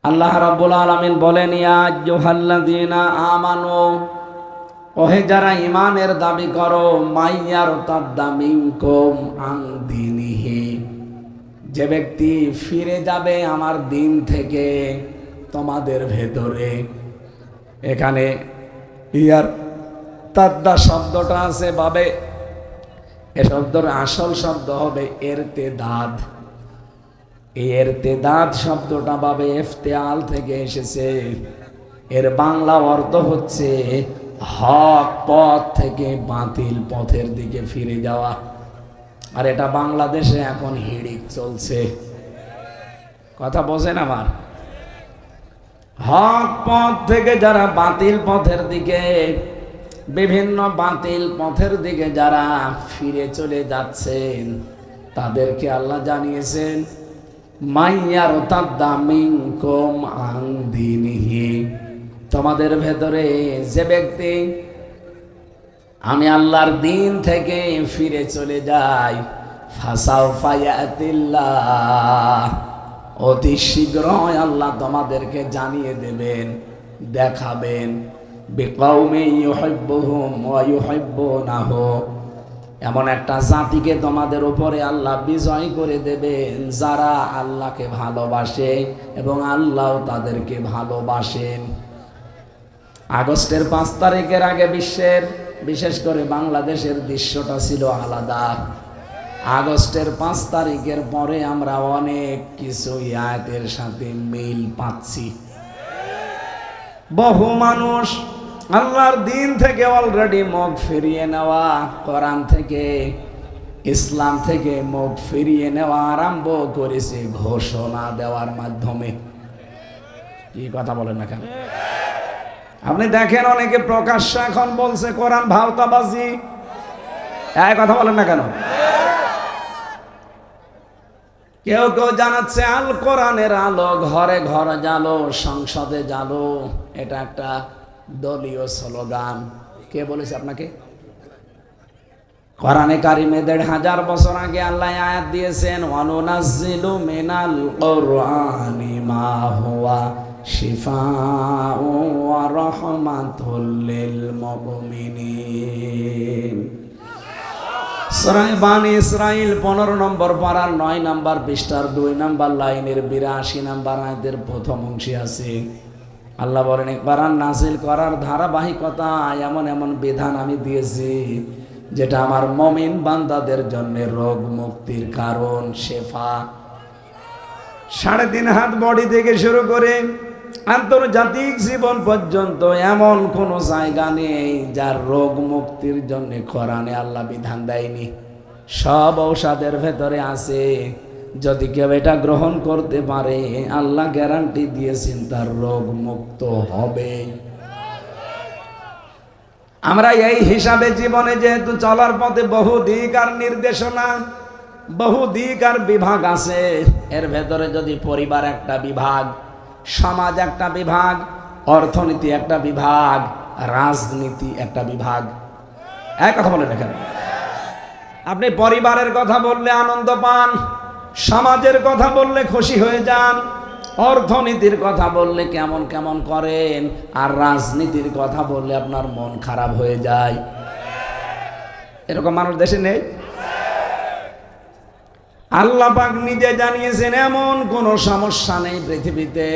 আল্লাহ রাব্বুল আলামিন বলেন, ইয়া আইয়ুহাল্লাযীনা আমানু, ওহে যারা ঈমানের দাবি করো, মাইয়ারতাদ্দা মিনকুম আন দীনিহি, যে ব্যক্তি ফিরে যাবে আমার দিন থেকে তোমাদের ভেতরে। এখানে ইয়ার তাদ্দা শব্দটা আছে বাবে, এ শব্দের আসল শব্দ হবে ইরতিদাদ। ইরতিদাদ শব্দটা বাবে ইফতিআল থেকে এসেছে। এর বাংলা অর্থ হচ্ছে হক পথ থেকে বাতিল পথের দিকে ফিরে যাওয়া। আর এটা বাংলাদেশে এখন হিড়িক চলছে। কথা বোঝেন আমার? হক পথ থেকে যারা বাতিল পথের দিকে, বিভিন্ন বাতিল পথের দিকে যারা ফিরে চলে যাচ্ছেন, তাদেরকে আল্লাহ জানিয়েছেন, মাইয়ারতাদ্দা মিনকুম আন দীনিহি, তোমাদের ভেতরে যে ব্যক্তি আমি আল্লাহর দিন থেকে ফিরে চলে যাই, ফাসাউফা ইয়াতিল্লাহ, অতি শীঘ্রই আল্লাহ তোমাদেরকে জানিয়ে দেবেন, দেখাবেন, বিকাউমিন ইউহিব্বুহুম ওয়া ইউহিব্বুনাহু, এমন একটা জাতিকে তোমাদের উপরে আল্লাহ বিজয় করে দেবেন, যারা আল্লাহকে ভালোবাসে এবং আল্লাহও তাদেরকে ভালোবাসেন। আগস্টের 5 তারিখের আগে বিশ্বের, বিশেষ করে বাংলাদেশের দৃশ্যটা ছিল আলাদা। আগস্টের 5 তারিখের পরে আমরা অনেক কিছু আয়াতের সাথে মিল পাচ্ছি। বহু মানুষ আল্লাহর দিন থেকে অলরেডি মুখ ফিরিয়ে নেওয়া, কোরআন থেকে, ইসলাম থেকে মুখ ফিরিয়ে নেওয়া আরম্ভ করেছে ঘোষণা দেওয়ার মাধ্যমে। কি কথা বলেন না কেন? আপনি দেখেন অনেকে প্রকাশ্যে এখন বলছে কোরআন ভাওতাবাজি। এই কথা বলেন না কেন? কেউ কেউ জানাচ্ছে আল কোরআনের আলো ঘরে ঘরে জ্বালো, সংসদে জ্বালো। এটা একটা দলীয় স্লোগান। কে বলেছে আপনাকে? কোরআনে কারিমে ১৫০০ বছর আগে আল্লাহ আয়াত দিয়েছেন, ওয়ানুনাজ্জিলু মিনাল কোরআনি মা হুয়া শিফাউ ওয়া রাহমাতুল লিল মুমিনিন। সূরা বানী ইসরাঈল 15 নম্বর পারার 9 নম্বর পৃষ্ঠার 2 নম্বর লাইনের 82 নম্বর আয়াতের প্রথম অংশে আছে। আল্লাহ বলেন, কোরআন নাযিল করার ধারাবাহিকতা এমন এমন বিধান আমি দিয়েছি যেটা আমার মুমিন বান্দাদের জন্য রোগ মুক্তির কারণ, শেফা। 3.5 হাত বডি থেকে শুরু করে আন্তর্জাতিক জীবন পর্যন্ত এমন কোন জায়গা নেই যার রোগ মুক্তির জন্য কোরআনে আল্লাহ বিধান দেয়নি। সব ঔষধের ভেতরে আছে। যদি কেউ এটা গ্রহণ করতে পারে, আল্লাহ গ্যারান্টি দিয়েছেন তার রোগ মুক্ত হবে। আমরা এই হিসাবে জীবনে যেহেতু চলার পথে বহু দিক আর নির্দেশনা, বহু দিক আর বিভাগ আছে। এর ভেতরে যদি পরিবার একটা বিভাগ, সমাজ একটা বিভাগ, অর্থনীতি একটা বিভাগ, রাজনীতি একটা বিভাগ। এক কথা বলেন এখানে, আপনি পরিবারের কথা বললে আনন্দ পান, সমাজের কথা বললে খুশি হয়ে যান, অর্থনীতির কথা বললে কেমন কেমন করেন, আর রাজনীতির কথা বললে আপনার মন খারাপ হয়ে যায়। এরকম মানুষ দেশে নেই? আল্লাহ পাক নিজে জানিয়েছেন এমন কোন সমস্যা নেই পৃথিবীতে,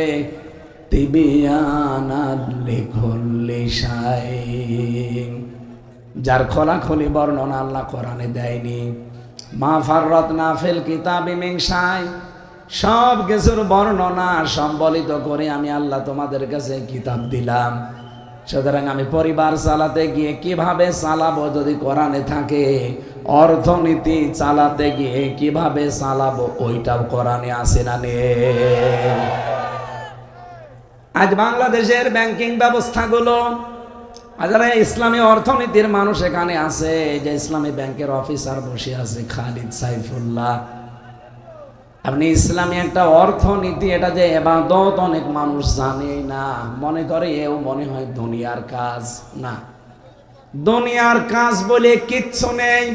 তিবিয়ানাল লিকুল্লি শাইইন, যার খোলাখুলি বর্ণনা আল্লাহ কোরআনে দেয়নি। মা ফাররাতনা ফিল কিতাবি মিন শাই, সব কিছুর বর্ণনা সম্বলিত করে আমি আল্লাহ তোমাদের কাছে কিতাব দিলাম। সুতরাং আমি পরিবার চালাতে গিয়ে কিভাবে চালাবো যদি কোরআনে থাকে, অর্থনীতি চালাতে গিয়ে কিভাবে চালাবো ওইটাও কোরআনে আছে না নেই? আজ বাংলাদেশের ব্যাংকিং ব্যবস্থাগুলো, যারা ইসলামী অর্থনীতির মানুষ এখানে আছে, যে ইসলামী ব্যাংকের অফিসার বসে আছে খালিদ সাইফুল্লাহ, আপনি ইসলামী একটা অর্থনীতি, এটা যে ইবাদত অনেক মানুষ জানেই না, মনে করে এও মনে হয় দুনিয়ার কাজ। না, দুনিয়ার কাজ বলে কিচ্ছু নেই।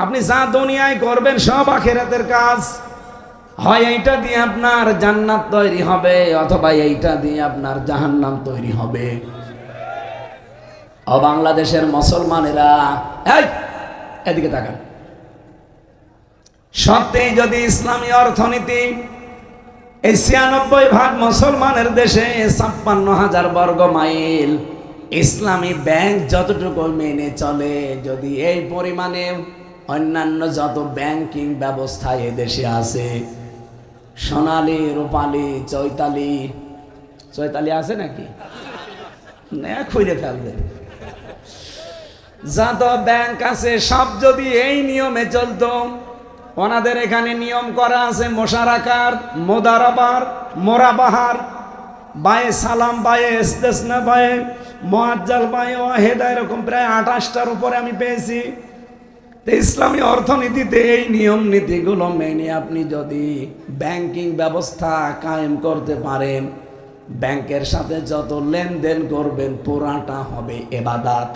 আপনি যা দুনিয়ায় করবেন সব আখিরাতের কাজ। হয় এইটা দিয়ে আপনার জান্নাত তৈরি হবে, অথবা এইটা দিয়ে আপনার জাহান্নাম তৈরি হবে। ও বাংলাদেশের মুসলমানেরা, এই এদিকে তাকান। সত্যি যদি ইসলামী অর্থনীতি এই ৯৬% মুসলমানের দেশে ৫৬,০০০ বর্গ মাইল ইসলামী ব্যাংক যতটুকু মেনে চলে, যদি এই পরিমাণে অন্যান্য যত ব্যাংকিং ব্যবস্থা এ দেশে আছে, সোনালী, রূপালী, চৈতালি আছে নাকি? খুঁজে ফেলবে। যত ব্যাংক আছে সব যদি এই নিয়মে চলতো, ওনাদের এখানে নিয়ম করা আছে মোশারাকার, মোদারাবার, মোরাবাহার, বায়ে সালাম, বায়ে ইস্তেসনা, বায়ে মুআজ্জাল, বায়ে ওয়াহেদা, এরকম প্রায় ২৮টার উপরে আমি পেয়েছি। তো ইসলামী অর্থনীতিতে এই নিয়ম নীতিগুলো মেনে আপনি যদি ব্যাংকিং ব্যবস্থা কায়েম করতে পারেন, ব্যাংকের সাথে যত লেনদেন করবেন পুরাটা হবে ইবাদত।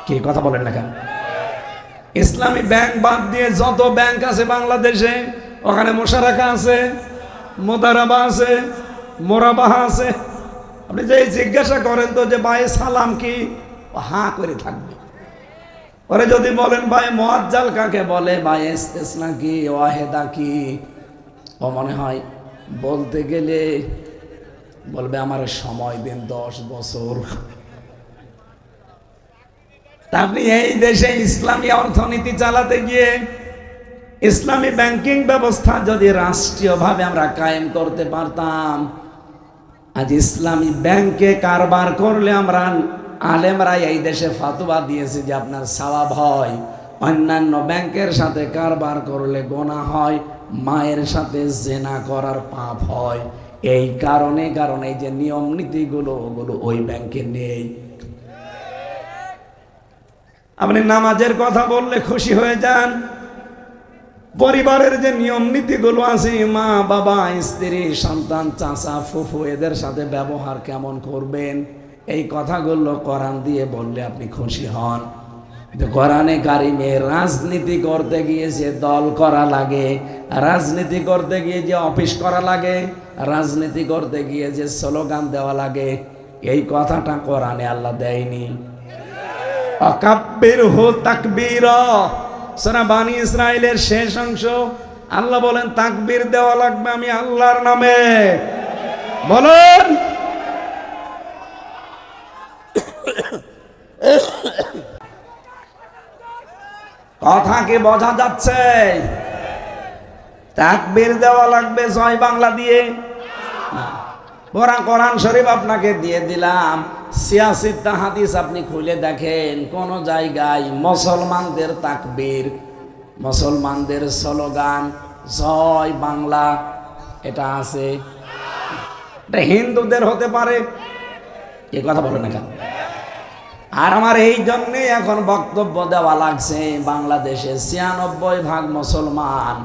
কি কথা বলেন না কেন? ইসলামী ব্যাংক বাদ দিয়ে যত ব্যাংক আছে বাংলাদেশে, ওখানে মোশারাকা আছে, মোদারাবা আছে, মোরাবাহা আছে। আপনি যে জিজ্ঞাসা করেন তো যে বায়ে সালাম কি, হাঁ করে থাকবে। ওরে যদি বলেন বায়ে মুআজ্জাল কাকে বলে, বায়ে ইস্তেসনা কি, ওয়াহেদা কি, ও মনে হয় বলতে গেলে বলবে আমার সময় দিন 10 বছর। আপনি এই দেশে ইসলামী অর্থনীতি চালাতে গিয়ে ইসলামী ব্যাংকিং ব্যবস্থা যদি রাষ্ট্রীয়ভাবে আমরা কায়েম করতে পারতাম, আজ ইসলামী ব্যাংকে কারবার করলে আমরা আলেমরা এই দেশে ফাতোয়া দিয়েছে যে আপনার সওয়াব হয়, অন্যান্য ব্যাংকের সাথে কারবার করলে গুনাহ হয়, মায়ের সাথে জিনা করার পাপ হয়। এই কারণে যে নিয়ম নীতিগুলো ওগুলো ওই ব্যাংকে নেই। আপনি নামাজের কথা বললে খুশি হয়ে যান, পরিবারের যে নিয়ম নীতিগুলো আছে, মা বাবা, স্ত্রী, সন্তান, চাচা, ফুফু, এদের সাথে ব্যবহার কেমন করবেন, এই কথাগুলো কোরআন দিয়ে বললে আপনি খুশি হন। কোরআনে কারিমে রাজনীতি করতে গিয়ে যে দল করা লাগে, রাজনীতি করতে গিয়ে যে অফিস করা লাগে, রাজনীতি করতে গিয়ে যে স্লোগান দেওয়া লাগে, এই কথাটা কোরআনে আল্লাহ দেয়নি। আকাব্বিরহু তাকবীরা, সূরা বানী ইসরাইলের শেষ অংশ, আল্লাহ বলেন তাকবীর দেওয়া লাগবে আমি আল্লাহর নামে। বলেন কথা কি বোঝা যাচ্ছে? তাকবীর দেওয়া লাগবে জয় বাংলা দিয়ে। কোরআন শরীফ আপনাকে দিয়ে দিলাম, সিয়াসিত্তা হাদিস আপনি খুলে দেখেন, কোন জায়গায় মুসলমানদের তাকবীর, মুসলমানদের স্লোগান জয় বাংলা এটা আছে? এটা হিন্দুদের হতে পারে, এ কথা বলে না কেন? আর আমার এই জন্যে এখন বক্তব্য দেওয়া লাগছে, বাংলাদেশে ৯৬% মুসলমান,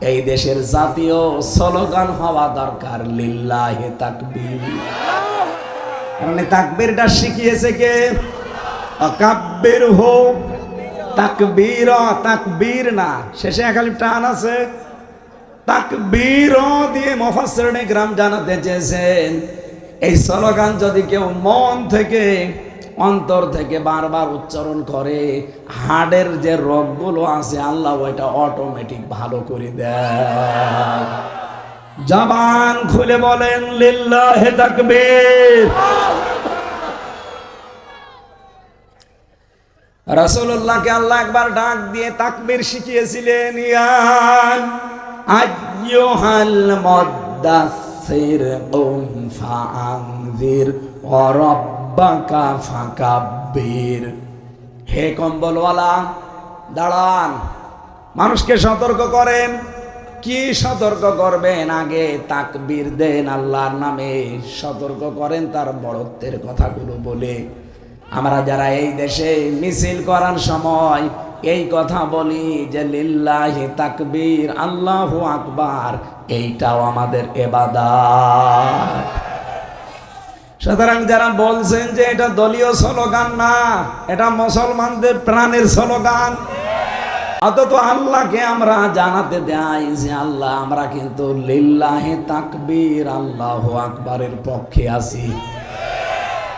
এই দেশের জাতীয় স্লোগান হওয়া দরকার লিল্লাহি তাকবীর। মানে তাকবীরটা শিখিয়েছে কে? আকাব্বিরহু তাকবীরা, তাকবীর না, শেষে একালিফ টান আছে, তাকবীর দিয়ে মুফাসসিরিনে কিরাম জানাতে চেয়েছেন এই স্লোগান যদি কেউ মন থেকে, অন্তর থেকে বারবার উচ্চারণ করে, হার্টের যে রোগগুলো আছে আল্লাহ ওইটা অটোমেটিক ভালো করে দেয়। জবান খুলে বলেন লিল্লাহি তাকবীর। রাসূলুল্লাহকে আল্লাহ একবার ডাক দিয়ে তাকবীর শিখিয়েছিলেন, ইয়া আইয়ুহাল মুদ্দাসসির কুম ফাআনযির ওয়া রাব্বাকা ফাকাব্বির। হে কম্বলওয়ালা দাঁড়ান, মানুষকে সতর্ক করেন। কি সতর্ক করবেন? আগে তাকবীর দেন, আল্লাহর নামে সতর্ক করেন তার বড়ত্বের কথাগুলো বলে। আমরা যারা এই দেশে মিছিল করার সময় এই কথা বলি যে লিল্লাহি তাকবীর, আল্লাহু আকবার, এইটাও আমাদের ইবাদত। সুতরাং যারা বলছেন যে এটা দলীয় স্লোগান না, এটা মুসলমানদের প্রাণের স্লোগান, অথচ আল্লাহকে আমরা জানাতে দেই যে আল্লাহ আমরা কিন্তু লিল্লাহি তাকবীর আল্লাহু আকবারের পক্ষে আছি।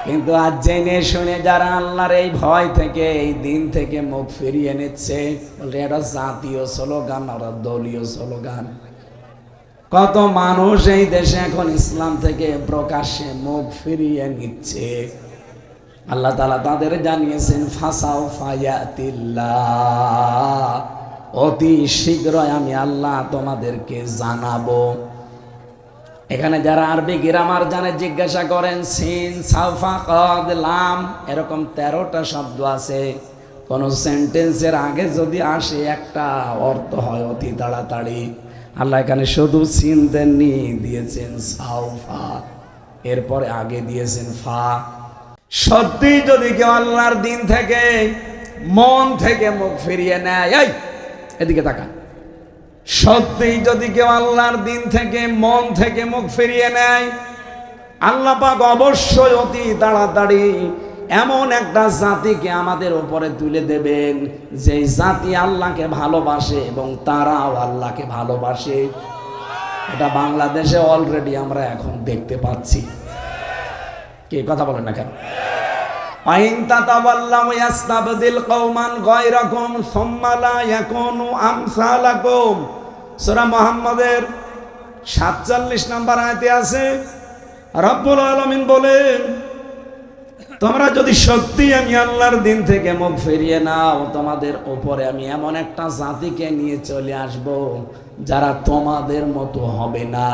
কিন্তু আজ জেনে শুনে যারা আল্লাহর এই ভয় থেকে এই দিন থেকে মুখ ফিরিয়ে নিচ্ছে, বলে এটা জাতীয় স্লোগান, ওরা দলীয় স্লোগান। কত মানুষ এই দেশে এখন ইসলাম থেকে প্রকাশ্যে মুখ ফিরিয়ে নিচ্ছে। আল্লাহ তাআলা তাদের জানিয়েছেন ফাসাও ফায়াতিল্লাহ, অতি শীঘ্রই আমি আল্লাহ তোমাদেরকে জানাবো। এখানে যারা আরবি গ্রামার জানে জিজ্ঞাসা করেন, সিন সাফা কদ লাম এরকম 13টা শব্দ আছে। কোন সেন্টেন্সের আগে যদি আসে একটা অর্থ হয় অতি তাড়াতাড়ি। আল্লাহ এখানে শুধু সিন দেননি, দিয়েছেন সাউফা, এরপরে আগে দিয়েছেন ফা। সত্যি যদি কেউ আল্লাহর দিন থেকে মন থেকে মুখ ফিরিয়ে নেয়, এই এদিকে তাকা, সত্যি যদি কেউ আল্লাহর দিন থেকে মন থেকে মুখ ফিরিয়ে নেয়, আল্লাহ পাক অবশ্যই অতি তাড়াতাড়ি এমন একটা জাতিকে আমাদের উপরে তুলে দেবেন যে জাতি আল্লাহকে ভালোবাসে এবং তারাও আল্লাহকে ভালোবাসে। এটা বাংলাদেশে অলরেডি আমরা এখন দেখতে পাচ্ছি। কি কথা বলেন না কেন? আইন তাতাওয়াল্লাউ ইয়াস্তাবদিল কওমান গায়রাকুম সুম্মা লা ইয়াকুনু আমসালাকুম। সূরা মুহাম্মাদের 47 নম্বর আয়াতে আছে, রব্বুল আলামিন বলেন, তোমরা যদি সত্যি আমি আল্লাহর দিন থেকে মুখ ফিরিয়ে নাও, তোমাদের উপরে আমি এমন একটা জাতিকে নিয়ে চলে আসব যারা তোমাদের মতো হবে না।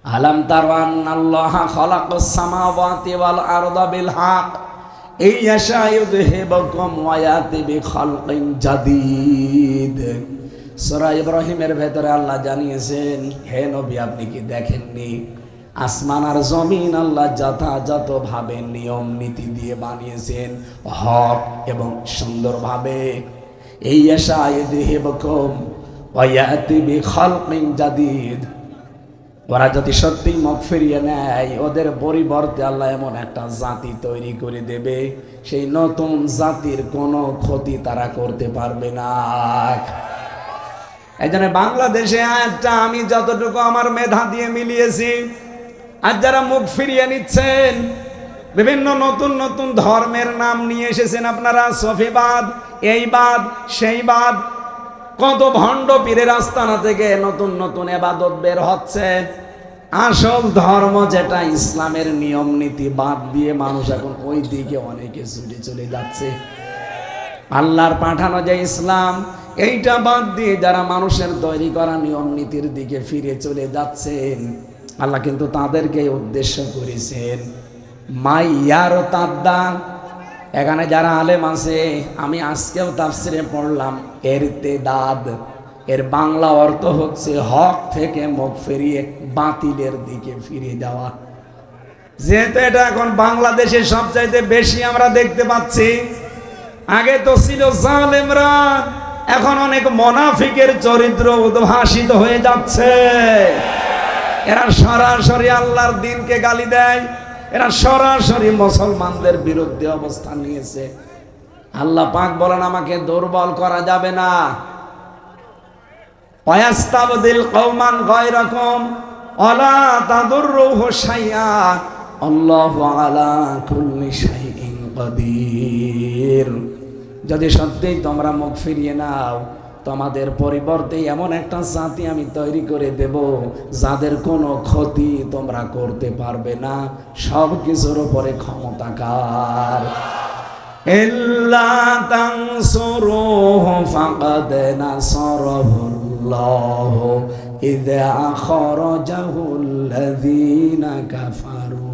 আলাম তারা আন্নাল্লাহা খালাকাস সামাওয়াতি ওয়াল আরদা বিল হক ইয়াশা ইউযহিবুকুম ওয়া ইয়াতি বিখালকিন জাদীদ। সূরা ইব্রাহিমের ভেতরে আল্লাহ জানিয়েছেন, হে নবী আপনি কি দেখেননি আসমান আর জমিন আল্লাহ যথাযথভাবে নিয়ম নীতি দিয়ে বানিয়েছেন, হক এবং সুন্দরভাবে। ইয়াশা ইউযহিবুকুম ওয়া ইয়াতি বিখালকিন জাদীদ। ওরা যদি সত্যি মুখ ফিরিয়ে নেয়, ওদের পরিবর্তে আল্লাহ এমন একটা জাতি তৈরি করে দেবে, সেই নতুন জাতির কোনো ক্ষতি তারা করতে পারবে না। এই জন্য বাংলাদেশে আয়াতটা আমি যতটুকু আমার মেধা দিয়ে মিলিয়েছি, আর যারা মুখ ফিরিয়ে নিচ্ছেন, বিভিন্ন নতুন নতুন ধর্মের নাম নিয়ে এসেছেন আপনারা, সফিবাদ, এইবাদ, সেইবাদ, কত ভণ্ড পীরের আস্তানা থেকে নতুন নতুন ইবাদত বের হচ্ছে। আসল ধর্ম যেটা ইসলামের নিয়ম নীতি বাদ দিয়ে মানুষ এখন ওই দিকে অনেকে ছুটে চলে যাচ্ছে। আল্লাহর পাঠানো যে ইসলাম, এইটা বাদ দিয়ে যারা মানুষের তৈরি করা নিয়ম নীতির দিকে ফিরে চলে যাচ্ছেন, আল্লাহ কিন্তু তাদেরকে উদ্দেশ্য করেছেন মাইয়ার তাদ্দা। এখানে যারা আলেম আছে, আমি আজকেও তাফসিরে পড়লাম ইরতিদাদ, এর বাংলা অর্থ হচ্ছে হক থেকে মুখ ফিরিয়ে বাতিলের দিকে ফিরে যাওয়া। যেহেতু এটা এখন বাংলাদেশে সবচাইতে বেশি আমরা দেখতে পাচ্ছি। আগে তো ছিল জালেমরা, এখন অনেক মুনাফিকের চরিত্র উদ্ভাসিত হয়ে যাচ্ছে। এরা সরাসরি আল্লাহর দ্বীনকে গালি দেয়, এরা সরাসরি মুসলমানদের বিরুদ্ধে অবস্থান নিয়েছে। আল্লাহ পাক বলেন আমাকে দুর্বল করা যাবে না। ওয়াস্তাবদিল কওমান গায়রাকুম ওয়ালা তাদুররুহু শাইআ আল্লাহু আলা কুল্লি শাইইন কাদির। যদি সত্যিই তোমরা মুখ ফিরিয়ে নাও, তোমাদের পরিবর্তে এমন একটা জাতি আমি তৈরি করে দেব যাদের কোনো ক্ষতি তোমরা করতে পারবে না, সব কিছুর উপরে ক্ষমতাকার। ইল্লা তানসুরুহু ফাকাদ নাসারাহুল্লাহু ইযা আখরাজাহুল্লাযীনা কাফারু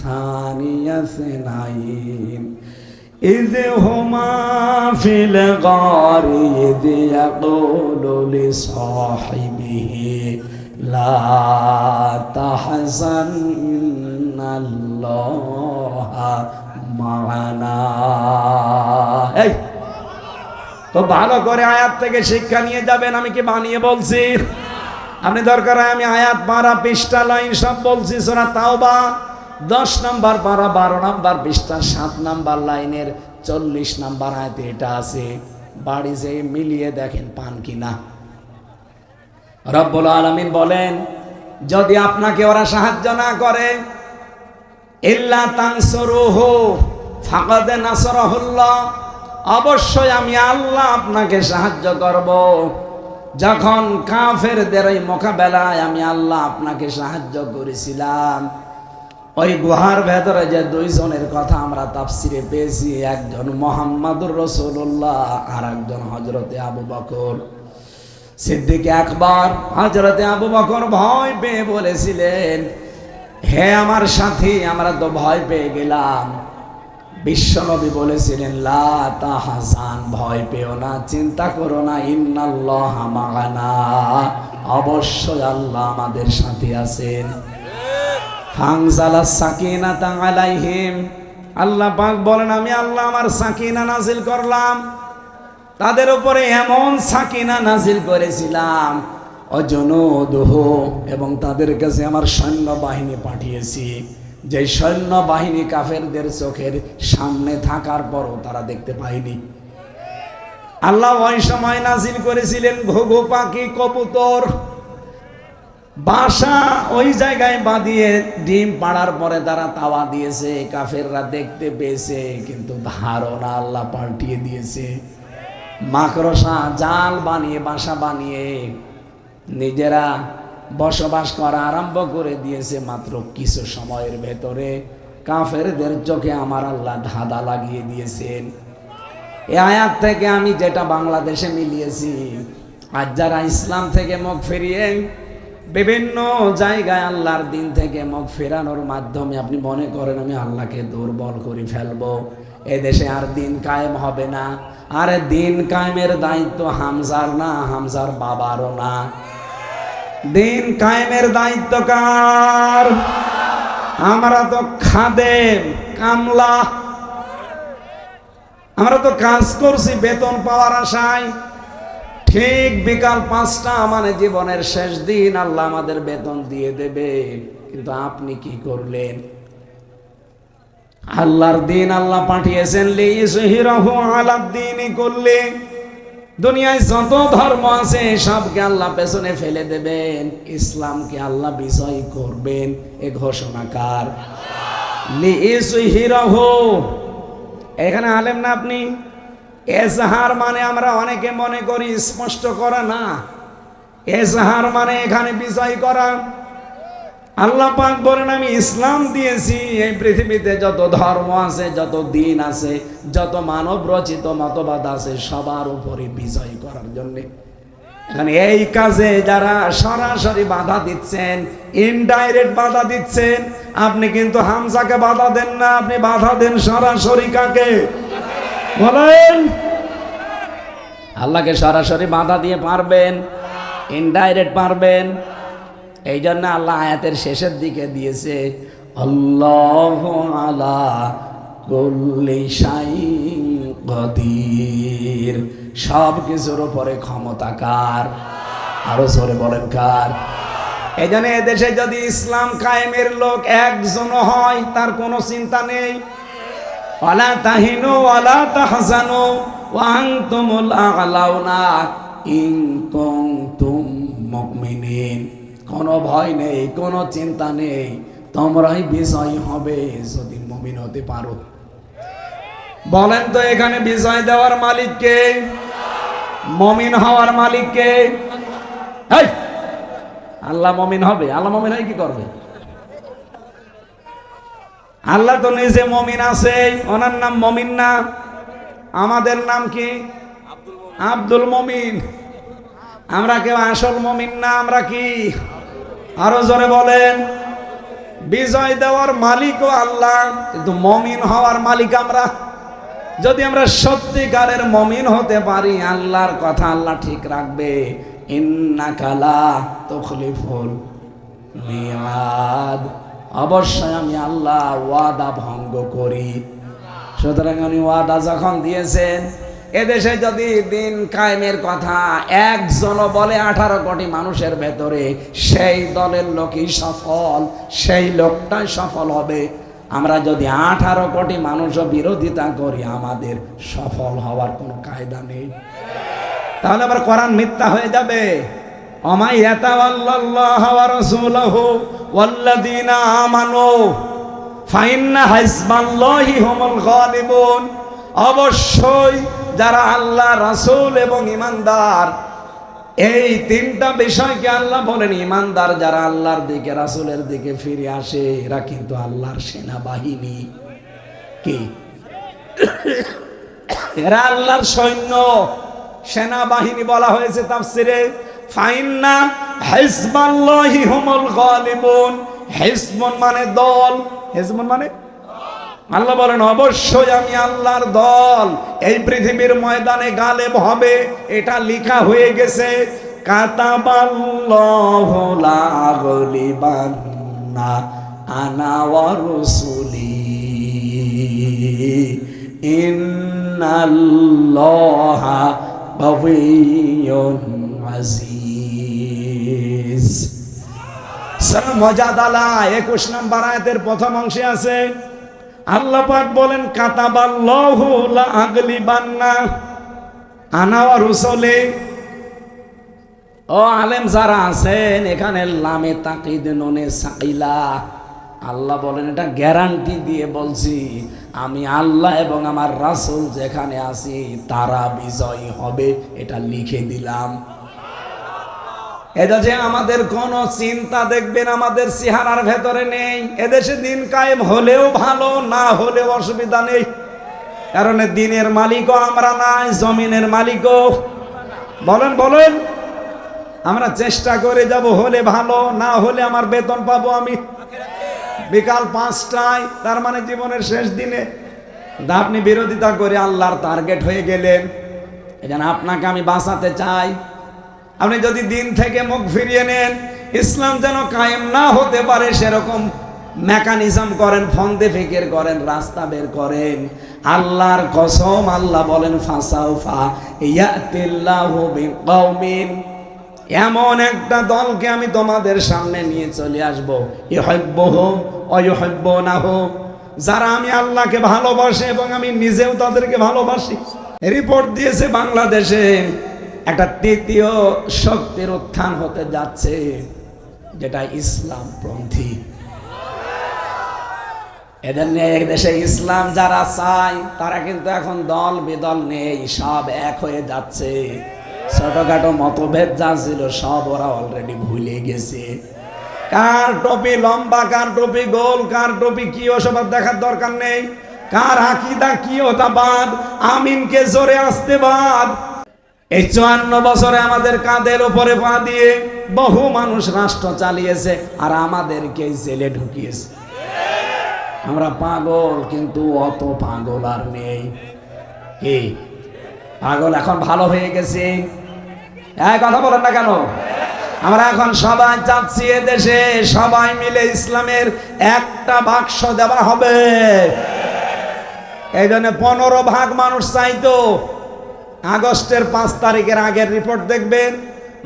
সানিয়া ইসনাইন إذ هما في الغار إذ يقول لصاحبه لا تحزن إن الله معنا। এই তো ভালো করে আয়াত থেকে শিক্ষা নিয়ে যাবেন, আমি কি বানিয়ে বলছি? আপনি দরকার হয় আমি আয়াত পারা পৃষ্ঠা লাইন সব বলছি। সূরা তাওবা 10 নম্বর পারা 12 নম্বর পৃষ্ঠা 7 নম্বর লাইনের 40 নম্বর আয়াতে এটা আছে। বাড়ি যেয়ে মিলিয়ে দেখেন পান কিনা। রব্বুল আলামিন বলেন, যদি আপনাকে ওরা সাহায্য না করে, ইল্লা তানসুরুহু ফাকাদ নাসরাহুল্লাহ, অবশ্যই আমি আল্লাহ আপনাকে সাহায্য করব। যখন কাফেরদের এই মোকাবেলায় আমি আল্লাহ আপনাকে সাহায্য করেছিলাম, ওই গুহার ভেতরে যে দুইজনের কথা আমরা তাফসিরে পেয়েছি, একজন মুহাম্মাদুর রাসূলুল্লাহ আর একজন হযরতে আবু বকর সিদ্দিক আকবর। হযরতে আবু বকর ভয় পেয়ে বলেছিলেন, হে আমার সাথী, আমরা তো ভয় পেয়ে গেলাম। বিশ্বনবী বলেছিলেন, লা তাহজান, ভয় পেও না, চিন্তা করো না, ইন্নাল্লাহা মা'ানা, অবশ্যই আল্লাহ আমাদের সাথে আছেন। ফানজালাস সাকিনাতা আলাইহিম, আল্লাহ পাক বলেন, আমি আল্লাহ আমার সাকিনা নাজিল করলাম তাদের উপরে, এমন সাকিনা নাজিল করেছিলাম, অজনুদুহু, এবং তাদের কাছে আমার সৈন্যবাহিনী পাঠিয়েছি, যে সৈন্যবাহিনী কাফেরদের চোখের সামনে থাকার পরও তারা দেখতে পায়নি। আল্লাহ ওই সময় নাজিল করেছিলেন ঘুঘু পাখি, কবুতর, বাসা ওই জায়গায় বাঁধিয়ে ডিম পাড়ার পরে তারা তাওয়া দিয়েছে, কাফেররা দেখতে পেয়েছে, কিন্তু ধারণা আল্লাহ পাল্টিয়ে দিয়েছে। মাকড়সা জাল বানিয়ে, বাসা বানিয়ে নিজেরা বসবাস করা আরম্ভ করে দিয়েছে। মাত্র কিছু সময়ের ভেতরে কাফেরদের চোখে আমার আল্লাহ ধাঁধা লাগিয়ে দিয়েছেন। এই আয়াত থেকে আমি যেটা বাংলাদেশে মিলিয়েছি, আজ যারা ইসলাম থেকে মুখ ফিরিয়ে বিভিন্ন জায়গায় আল্লাহর দিন থেকে মুখ ফেরানোর মাধ্যমে আপনি মনে করেন আমি আল্লাহকে দুর্বল করে ফেলবো, এদেশে আর দিন কায়েম হবে না। আর দিন কায়েমের দায়িত্ব হামজার না, হামজার বাবারও না। দিন কায়েমের দায়িত্ব কার? আমরা তো খাদেম, কামলা, আমরা তো কাজ করছি বেতন পাওয়ার আশায়। ঠিক বিকাল 5টা মানে জীবনের শেষ দিন, আল্লাহ আমাদের বেতন দিয়ে দেবে, কিন্তু আপনি কি করলেন? আল্লাহর দিন আল্লাহ পাঠিয়েছেন লিইয়ুযহিরাহু আলাদ দীনি কুল্লি, দুনিয়ায় যত ধর্ম আছে সবকে আল্লাহ পেছনে ফেলে দেবেন, ইসলামকে আল্লাহ বিজয় করবেন, এ ঘোষণা কার? লিইয়ুযহিরাহু। এখানে আলেম না আপনি? এজাহার মানে আমরা অনেকে মনে করি স্পষ্ট করা, না, এজাহার মানে এখানে বিজয় করা। আল্লাহ পাক বলেন, আমি ইসলাম দিয়েছি, এই পৃথিবীতে যত ধর্ম আছে, যত দিন আছে, যত মানব রচিত মতবাদ আছে, সবার উপরে বিজয় করার জন্য। এখানে এই কাজে যারা সরাসরি বাধা দিচ্ছেন, ইনডাইরেক্ট বাধা দিচ্ছেন, আপনি কিন্তু হামজাকে বাধা দেন না, আপনি বাধা দেন সরাসরি কাকে? বলেন। আল্লাহকে সরাসরি বাধা দিয়ে পারবেন, ইনডাইরেক্ট পারবেন। এই জন্য আল্লাহ আয়াতের শেষের দিকে দিয়েছে, আল্লাহু আলা কুল্লি শাইইন কাদির, সব কিছুর উপরে ক্ষমতা কার? আরো জোরে বলেন কার? এই জন্য এদেশে যদি ইসলাম কায়েমের লোক একজনও হয়, তার কোনো চিন্তা নেই। ওয়ালা তাহিনু ওয়ালা তাহজানু ওয়া আনতুমুল আ'লাউনা ইন কুনতুম মুমিনিন, কোনো ভয় নেই, কোনো চিন্তা নেই, তোমরাই বিজয় হবে যদি মুমিন হতে পারো। বলেন তো এখানে বিজয় দেওয়ার মালিক কে? মুমিন হওয়ার মালিক কে? আল্লাহ মুমিন হবে। আল্লাহ মুমিন হয় কি করবে? আল্লাহ তো নিজে মুমিন আছে, ওনার নাম মুমিন না? আমাদের নাম কি? আব্দুল মুমিন। আমরা কেউ আসল মুমিন না, আমরা কি? আরো জোরে বলেন। বিজয় দেওয়ার মালিকও আল্লাহ, কিন্তু মুমিন হওয়ার মালিক আমরা। যদি আমরা সত্যিকারের মুমিন হতে পারি, আল্লাহর কথা আল্লাহ ঠিক রাখবে। ইন্নাকা লা তুখলিফুল মিয়াদ, অবশ্যই আমি আল্লাহ ওয়াদা ভঙ্গ করি। সুতরাং উনি ওয়াদা যখন দিয়েছেন, এদেশে যদি দিন কায়েমের কথা একজনও বলে 18 কোটি মানুষের ভেতরে, সেই দলের লোকই সফল, সেই লোকটাই সফল হবে। আমরা যদি 18 কোটি মানুষও বিরোধিতা করি, আমাদের সফল হওয়ার কোনো কায়দা নেই। তাহলে আবার কোরআন মিথ্যা হয়ে যাবে। ওমাই ইয়াতাওয়াল্লাল্লাহু ওয়া রাসূলুহু ওয়াল্লাযীনা আমানু ফাইন্না হিজবাল্লাহি হুমুল গালিবুন। অবশ্যই যারা আল্লাহ, রাসূল এবং ঈমানদার, এই তিনটা বিষয়কে আল্লাহ বলেন, ঈমানদার যারা আল্লাহর দিকে, রাসূলের দিকে ফিরে আসে, এরা কিন্তু আল্লাহর সেনাবাহিনী। কি? এরা আল্লাহর সৈন্য, সেনাবাহিনী বলা হয়েছে তাফসিরে। ফাইন্না হিজবাল্লাহি হুমুল গালিবুন। হিজবুন মানে দল, হিজবুন মানে আল্লাহ বলেন অবশ্যই আমি আল্লাহর দল এই পৃথিবীর ময়দানে গালেব হবে, এটা লেখা হয়ে গেছে। কাতাবাল্লাহু লা আগলিবান্না আনা ওয়া রাসূলি ইন্নাল্লাহা কাবিয়্যুন আজিজ। সূরা মুজাদালা 21 নম্বর আয়াতের প্রথম অংশে আছে, আল্লাহ পাক বলেন কাতাবাল্লাহু লা আগলিবান্না আনা ওয়া রাসূলি। ও আলেম যারা আছেন এখানে, লামে তাকিদ নুনে সাকিলা, আল্লাহ বলেন এটা গ্যারান্টি দিয়ে বলছি, আমি আল্লাহ এবং আমার রাসূল যেখানে আছি তারা বিজয়ী হবে, এটা লিখে দিলাম। এটা যে আমাদের কোন চিন্তা দেখবেন আমাদের চেহারার ভেতরে নেই। এদেশে দিন কায়েম হলেও ভালো, না হলেও অসুবিধা নেই, কারণ দিনের মালিকও আমরা নাই, জমিনের মালিকও। বলেন বলেন, আমরা চেষ্টা করে যাব, হলে ভালো, না হলে আমার বেতন পাবো আমি বিকাল 5টায়, তার মানে জীবনের শেষ দিনে। আপনি বিরোধিতা করে আল্লাহর টার্গেট হয়ে গেলেন। এজন্য আপনাকে আমি বাঁচাতে চাই, আপনি যদি দিন থেকে মুখ ফিরিয়ে নেন, ইসলাম যেন কায়েম না হতে পারে সেরকম মেকানিজম করেন, ফন্দে ফিকির করেন, রাস্তা বের করেন। আল্লাহর কসম, আল্লাহ বলেন ফাসাউফা ইয়াতিল্লাহু বিকওমিন, এমন একটা দলকে আমি তোমাদের সামনে নিয়ে চলে আসবো, ইউহিব্বুহুম ওয়া ইউহিব্বুনাহু, যারা আমি আল্লাহকে ভালোবাসে এবং আমি নিজেও তাদেরকে ভালোবাসি। রিপোর্ট দিয়েছে বাংলাদেশে একটা তৃতীয় শক্তির উত্থান হতে যাচ্ছে, যেটা ইসলামপন্থী। এদের নিয়ে দেশে ইসলাম যারা চায় তারা কিন্তু এখন দল বিদল নেই, সব এক হয়ে যাচ্ছে। ছোটখাটো মতভেদ যা ছিল সব ওরা অলরেডি ভুলে গেছে। কার টপি লম্বা, কার টপি গোল, কার টপি কি, ওসব দেখার দরকার নেই। কার আকীদা কি ওটা বাদ, আমিনকে জোরে আসতে বাদ। এই 54 বছরে আমাদের কাঁধের উপরে পা দিয়ে বহু মানুষ রাষ্ট্র চালিয়েছে, আর আমাদেরকে জেলে ঢুকিয়েছে। আমরা পাগল, কিন্তু অত পাগল আর নেই। কি পাগল এখন ভালো হয়ে গেছে? কথা বলেন না কেন? আমরা এখন সবাই চাচ্ছি এদেশে সবাই মিলে ইসলামের একটা বাক্স দেওয়া হবে। এই জন্য 15 ভাগ মানুষ চাইতো। আগস্টের 5 তারিখের আগের রিপোর্ট দেখবেন,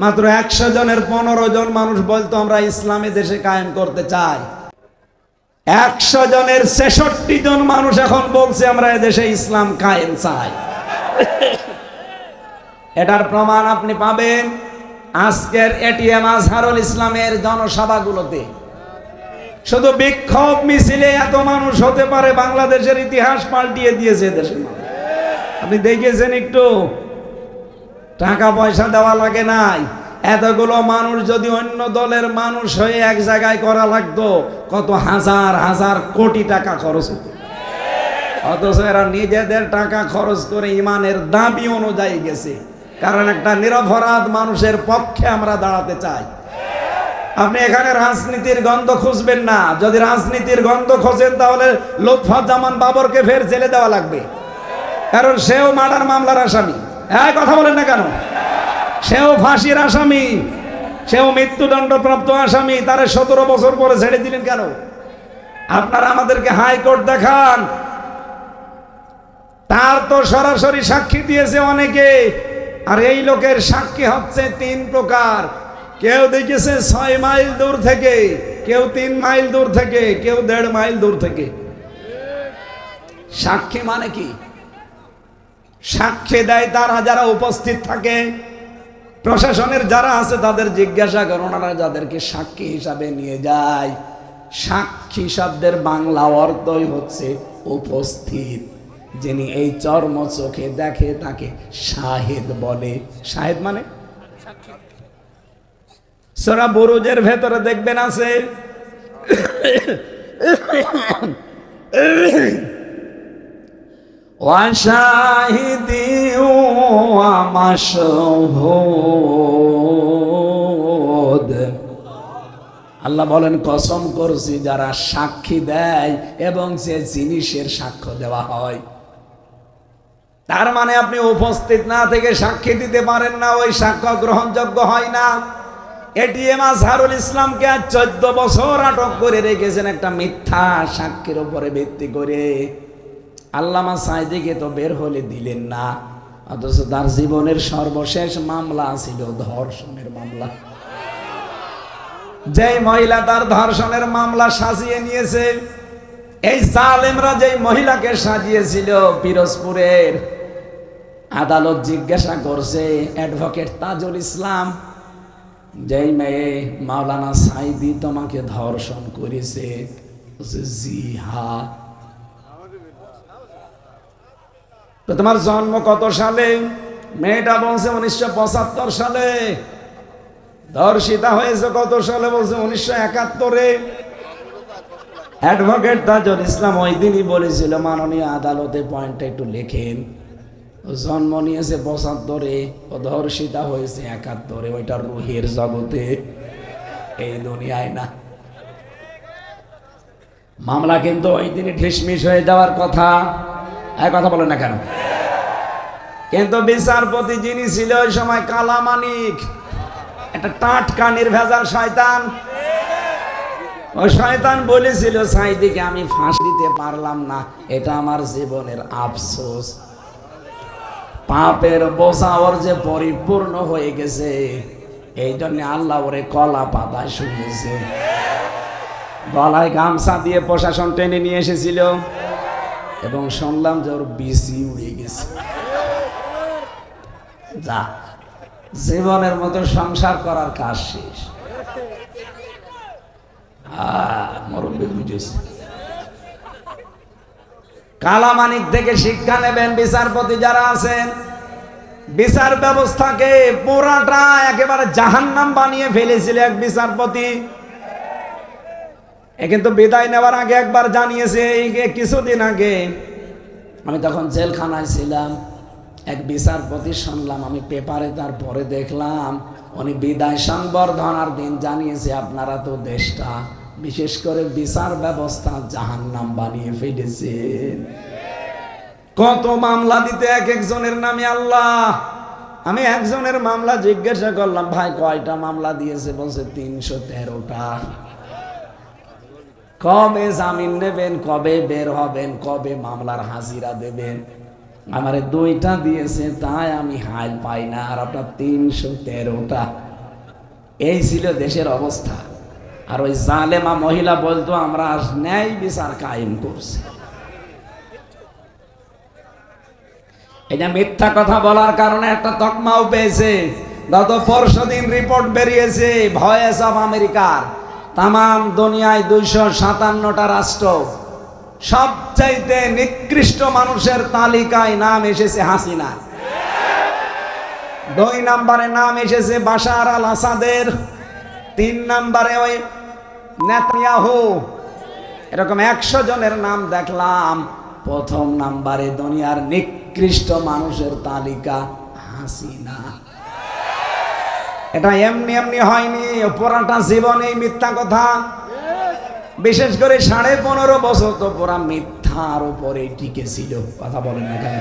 মাত্র 100 জনের 15 জন মানুষ বলতো আমরা ইসলামী দেশে কায়েম করতে চাই। 100 জনের 66 জন মানুষ এখন বলছে আমরা এদেশে ইসলাম কায়েম চাই। এটার প্রমাণ আপনি পাবেন আজকের এটিএম আজহারুল ইসলামের জনসভাগুলোতে। শুধু বিক্ষোভ মিছিলে এত মানুষ হতে পারে, বাংলাদেশের ইতিহাস পাল্টিয়ে দিয়েছে দেশের মানুষ। আপনি দেখেছেন, একটু টাকা পয়সা দেওয়া লাগে নাই। এতগুলো মানুষ যদি অন্য দলের মানুষ হয়ে এক জায়গায় করা লাগতো, কত হাজার হাজার কোটি টাকা খরচ হতো। অথচ এরা নিজেদের টাকা খরচ করে ইমানের দাবি অনুযায়ী গেছে, কারণ একটা নিরপরাধ মানুষের পক্ষে আমরা দাঁড়াতে চাই। আপনি এখানে রাজনীতির গন্ধ খুঁজবেন না। যদি রাজনীতির গন্ধ খোঁজেন তাহলে লুৎফুজ্জামান বাবরকে ফের জেলে দেওয়া লাগবে, কারণ সেও মার্ডার মামলার আসামি। কথা বলেন না কেন? সেও ফাঁসির আসামি, সেও মৃত্যুদণ্ডপ্রাপ্ত আসামি। তারে 17 বছর পরে ছেড়ে দিলেন কেন? আপনারা আমাদেরকে হাইকোর্ট দেখান। তার তো সরাসরি সাক্ষী দিয়েছে অনেকে, আর এই লোকের সাক্ষী হচ্ছে 3 প্রকার। কেউ দেখেছে 6 মাইল দূর থেকে, কেউ 3 মাইল দূর থেকে, কেউ 1.5 মাইল দূর থেকে। সাক্ষী মানে কি? সাক্ষী দেয় তারা যারা উপস্থিত থাকে। প্রশাসনের যারা আছে তাদের জিজ্ঞাসা করুন, ওনারা যাদেরকে সাক্ষী হিসাবে নিয়ে যায়, সাক্ষী শব্দের বাংলা অর্থই হচ্ছে উপস্থিত। যিনি এই চর্ম চোখে দেখে তাকে শাহেদ বলে। শাহেদ মানে সূরা বুরুজের ভেতরে দেখবেন আছে ওয়াশাহিদি ওয়া মাশহুদ। আল্লাহ বলেন কসম করছি যারা সাক্ষী দেয় এবং যে জিনিসের সাক্ষ্য দেওয়া হয়। তার মানে আপনি উপস্থিত না থেকে সাক্ষী দিতে পারেন না, ওই সাক্ষ্য গ্রহণযোগ্য হয় না। এটিএম আজহারুল ইসলামকে 14 বছর আটক করে রেখেছেন একটা মিথ্যা সাক্ষীর উপরে ভিত্তি করে। আল্লামা সাঈদীকে তো বের হলে দিলেন না, অথচ তার জীবনের সর্বশেষ মামলা ছিল ধর্ষণের মামলা। যেই মহিলা তার ধর্ষণের মামলা সাজিয়ে নিয়েছে, এই জালেমরা যেই মহিলাকে সাজিয়েছিল পিরোজপুরের, আদালত জিজ্ঞাসা করছে অ্যাডভোকেট তাজুল ইসলাম, যেই মেয়ে মাওলানা সাঈদী তোমাকে ধর্ষণ করেছে? জি হ্যাঁ। তো তোমার জন্ম কত সালে? মেয়েটা বলছে 1975 সালে। ধর্ষিতা হয়েছে কত সালে? বলছে 1971-এ। অ্যাডভোকেট তাজুল ইসলাম ওই দিনই বলেছিল, মাননীয় আদালতে পয়েন্টটা একটু লেখেন, জন্ম নিয়েছে 75-এ, ও ধর্ষিতা হয়েছে 71-এ। ওইটা রুহের জগতে, এই দুনিয়ায় না। মামলা কিন্তু ওই দিনই ঢিসমিস হয়ে যাওয়ার কথা। কথা বলে না কেন? কিন্তু বিচারপতি যিনি ছিল ওই সময় কালামানিক, একটা টাটকা নির্ভেজাল শয়তান। ওই শয়তান বলেছিল সাঈদীকে আমি ফাঁসি দিতে পারলাম না, এটা আমার জীবনের আফসোস। পাপের বোঝা ওর যে পরিপূর্ণ হয়ে গেছে, এই জন্য আল্লাহ ওরে কলা পাতায় শুয়েছে। গলায় গামছা দিয়ে প্রশাসন টেনে নিয়ে এসেছিল এবং শুনলাম যে ওর বিসি উড়ে গেছে। যা, জীবনের মতো সংসার করার কাজ শেষ। মুরব্বি বুঝেছে। কালামানিক থেকে শিক্ষা নেবেন বিচারপতি যারা আছেন। বিচার ব্যবস্থাকে পুরাটা একেবারে জাহান্নাম বানিয়ে ফেলেছিল এক বিচারপতি। কিন্তু বিদায় নেওয়ার আগে একবার জানিয়েছে, এই কিছুদিন আগে আমি তখন জেলখানায় ছিলাম, এক বিচারপতি শুনলাম আমি পেপারে, তারপরে দেখলাম উনি বিদায় সংবর্ধনার দিন জানিয়েছে আপনারা তো দেশটা, বিশেষ করে বিচার ব্যবস্থা জাহান্নাম বানিয়ে ফেলেছেন। কত মামলা দিতে এক একজনের নামে আল্লাহ। আমি একজনের মামলা জিজ্ঞাসা করলাম, ভাই কয়টা মামলা দিয়েছে? বলছে 313টা। কবে জামিন নেবেন, কবে বের হবেন, কবে মামলার হাজিরা দেবেন? আমারে 2টা দিয়েছে, তাই আমি হাল পাই না, আর আপনার 313টা। এই ছিল দেশের অবস্থা। আর ওই জালেমা মহিলা বলতো আমরা ন্যায় বিচার কায়েম করছি। এটা মিথ্যা কথা বলার কারণে একটা তকমাও পেয়েছে। গত পরশুদিন রিপোর্ট বেরিয়েছে ভয়েস অফ আমেরিকার, তাম দুনিয়ায় 257টা রাষ্ট্র, সবচাইতে নিকৃষ্ট মানুষের তালিকায় নাম এসেছে হাসিনা। 2 নম্বরে নাম এসেছে বাশার আল আসাদের, 3 নম্বরে ওই নেতানিয়াহু। এরকম 100 জনের নাম দেখলাম। 1ম নম্বরে দুনিয়ার নিকৃষ্ট মানুষের তালিকা হাসিনা। এটা এমনি এমনি হয়নি, পুরাটা জীবনে মিথ্যা কথা। বিশেষ করে 15.5 বছর তো পুরা মিথ্যার উপরে টিকে ছিল। কথা বলেন না কেন?